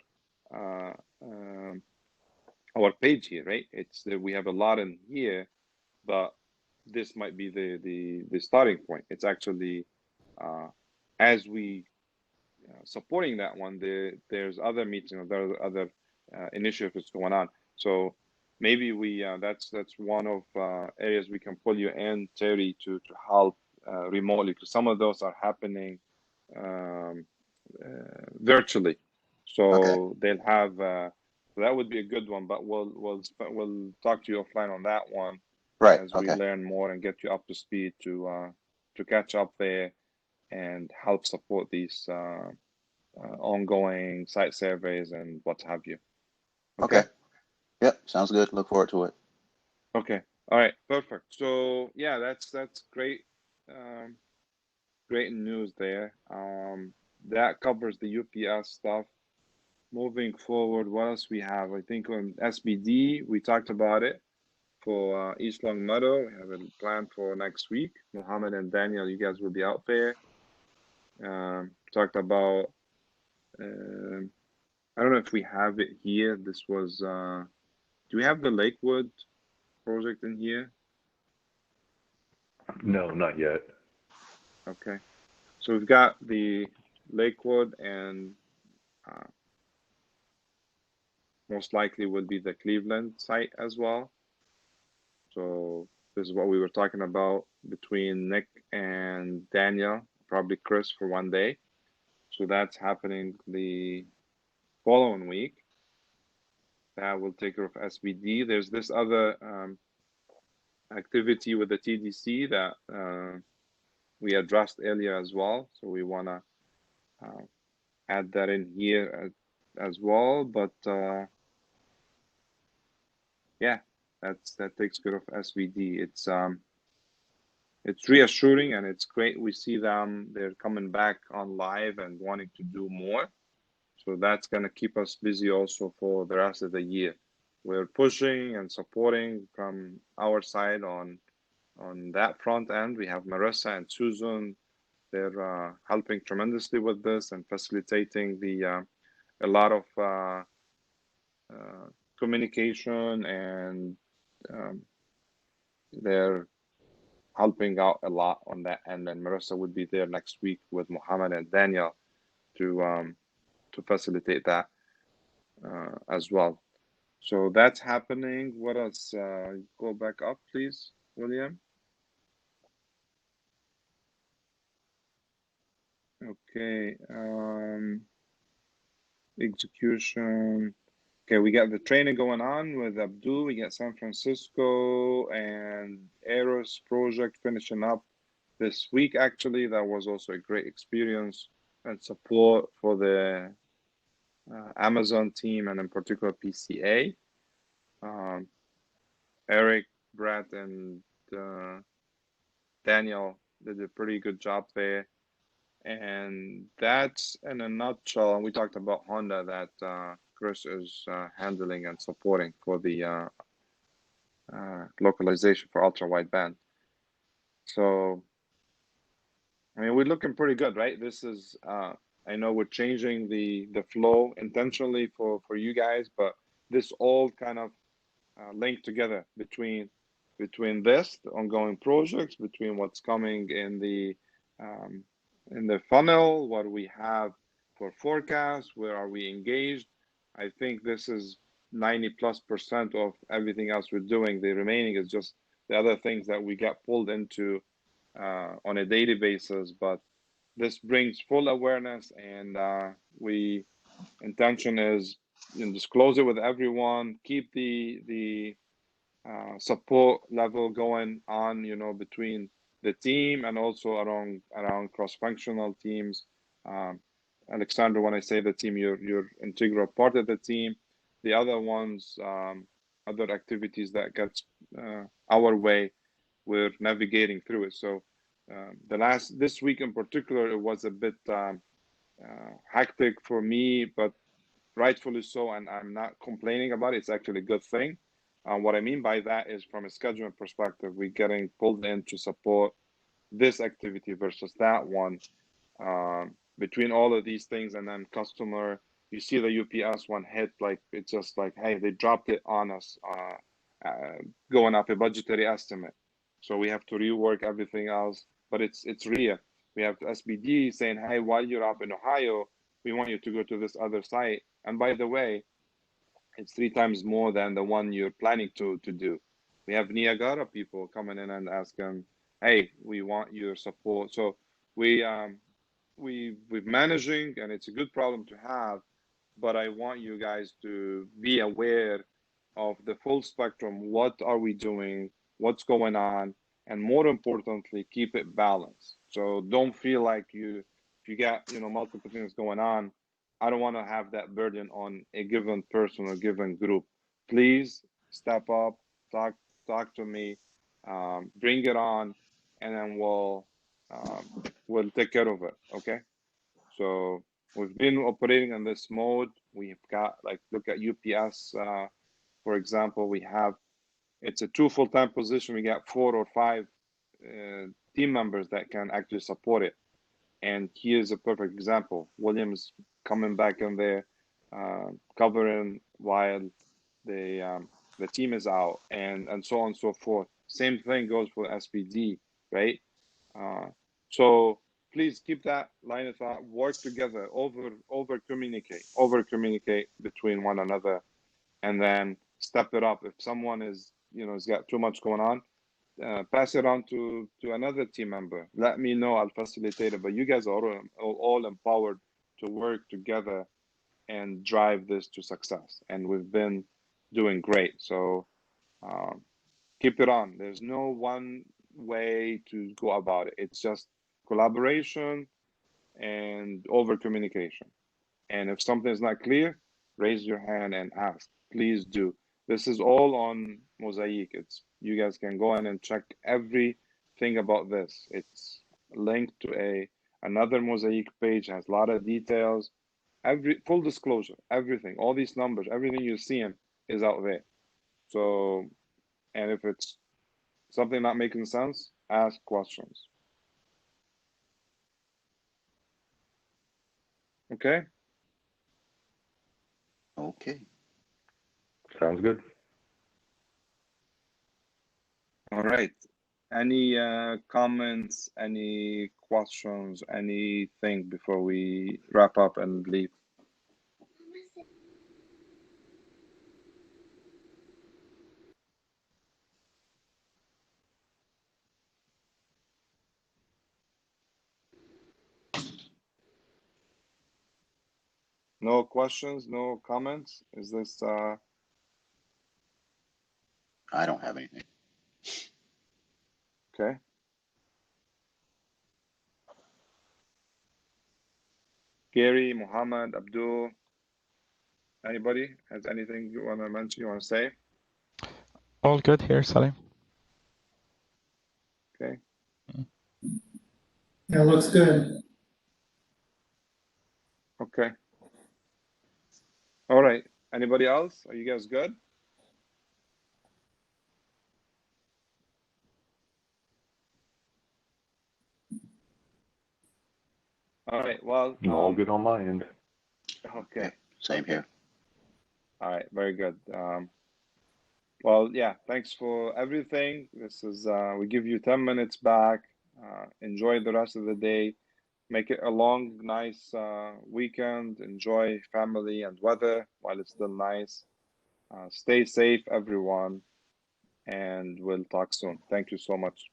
page here, right? It's we have a lot in here, but this might be the starting point. It's actually as we supporting that one, there's other meetings, there are other initiatives going on. So maybe we that's one of areas we can pull you in, Terry, to help remotely, because some of those are happening virtually. So they'll have that would be a good one, but we'll talk to you offline on that one, as we learn more and get you up to speed to catch up there and help support these ongoing site surveys and what have you. Okay. Yep, sounds good. Look forward to it. Okay. All right. Perfect. So yeah, that's great. Great news there. That covers the UPS stuff. Moving forward, what else we have? I think on SBD we talked about it. for East Long Meadow. We have a plan for next week. Mohammed and Daniel, you guys will be out there. Talked about, I don't know if we have it here. This was, do we have the Lakewood project in here? No, not yet. Okay. So we've got the Lakewood and most likely will be the Cleveland site as well. So this is what we were talking about between Nick and Daniel, probably Chris for one day. So that's happening the following week. That will take care of SBD. There's this other activity with the TDC that we addressed earlier as well. So we want to add that in here as well. But yeah, that takes care of SVD. It's reassuring and it's great. We see them, they're coming back on live and wanting to do more. So that's going to keep us busy also for the rest of the year. We're pushing and supporting from our side on that front end. We have Marissa and Susan. They're helping tremendously with this and facilitating a lot of communication, and they're helping out a lot on that end. And Marissa would be there next week with Mohammed and Daniel to facilitate that as well. So that's happening. What else? Go back up, please, William. Okay. Execution. Okay, we got the training going on with Abdul. We got San Francisco and Eros project finishing up this week. Actually, that was also a great experience and support for the Amazon team, and in particular PCA. Eric, Brett, and Daniel did a pretty good job there. And that's in a nutshell. And we talked about Honda that Chris is handling and supporting for the localization for ultra wideband. So, I mean, we're looking pretty good, right? This is, I know we're changing the flow intentionally for you guys, but this all kind of linked together between this, the ongoing projects, between what's coming in the funnel, what we have for forecast, where are we engaged. I think this is 90+% of everything else we're doing. The remaining is just the other things that we get pulled into on a daily basis. But this brings full awareness, and we intention is disclose it with everyone, keep the support level going on, between the team and also around cross-functional teams. Alexander, when I say the team, you're integral part of the team. The other ones, other activities that gets our way, we're navigating through it. So this week in particular, it was a bit hectic for me, but rightfully so, and I'm not complaining about it. It's actually a good thing. What I mean by that is, from a scheduling perspective, we're getting pulled in to support this activity versus that one. Between all of these things, and then customer, you see the UPS one hit, like it's just like, hey, they dropped it on us, going up a budgetary estimate. So we have to rework everything else, but it's real. We have SBD saying, hey, while you're up in Ohio, we want you to go to this other site. And by the way, it's 3 times more than the one you're planning to do. We have Niagara people coming in and asking, hey, we want your support. So we're managing, and it's a good problem to have, but I want you guys to be aware of the full spectrum. What are we doing? What's going on? And more importantly, keep it balanced. So don't feel like if you got, multiple things going on, I don't want to have that burden on a given person or given group. Please step up, talk to me, bring it on, and then we'll take care of it. Okay. So we've been operating in this mode. We've got, like, look at UPS, for example. We have it's a 2 full-time position. We got 4 or 5 team members that can actually support it. And here's a perfect example. William's coming back in there, covering while the team is out, and so on and so forth. Same thing goes for SPD, right? So please keep that line of thought. Work together. Over communicate between one another, and then step it up. If someone is has got too much going on, pass it on to another team member. Let me know. I'll facilitate it. But you guys are all empowered to work together and drive this to success. And we've been doing great. So keep it on. There's no one way to go about it. It's just collaboration and over communication. And if something is not clear, raise your hand and ask. Please do. This is all on Mosaic. You guys can go in and check everything about this. It's linked to another Mosaic page, has a lot of details. Full disclosure, everything, all these numbers, everything you're seeing is out there. So, and if it's something not making sense, ask questions. Okay? Okay. Sounds good. All right. Any comments, any questions, anything before we wrap up and leave? No questions, no comments? Is this I don't have anything. okay? Gary, Muhammad, Abdul, anybody has anything you want to mention, you want to say? All good here, Salim. Okay. Yeah, looks good. Okay. All right. Anybody else? Are you guys good? All right. Well, All good on my end. okay. Yep, same here. All right. Very good. Well, yeah. Thanks for everything. This is we give you 10 minutes back. Enjoy the rest of the day. Make it a long, nice weekend. Enjoy family and weather while it's still nice. Stay safe, everyone, and we'll talk soon. Thank you so much.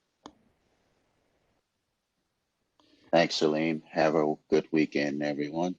Thanks, Salim. Have a good weekend, everyone.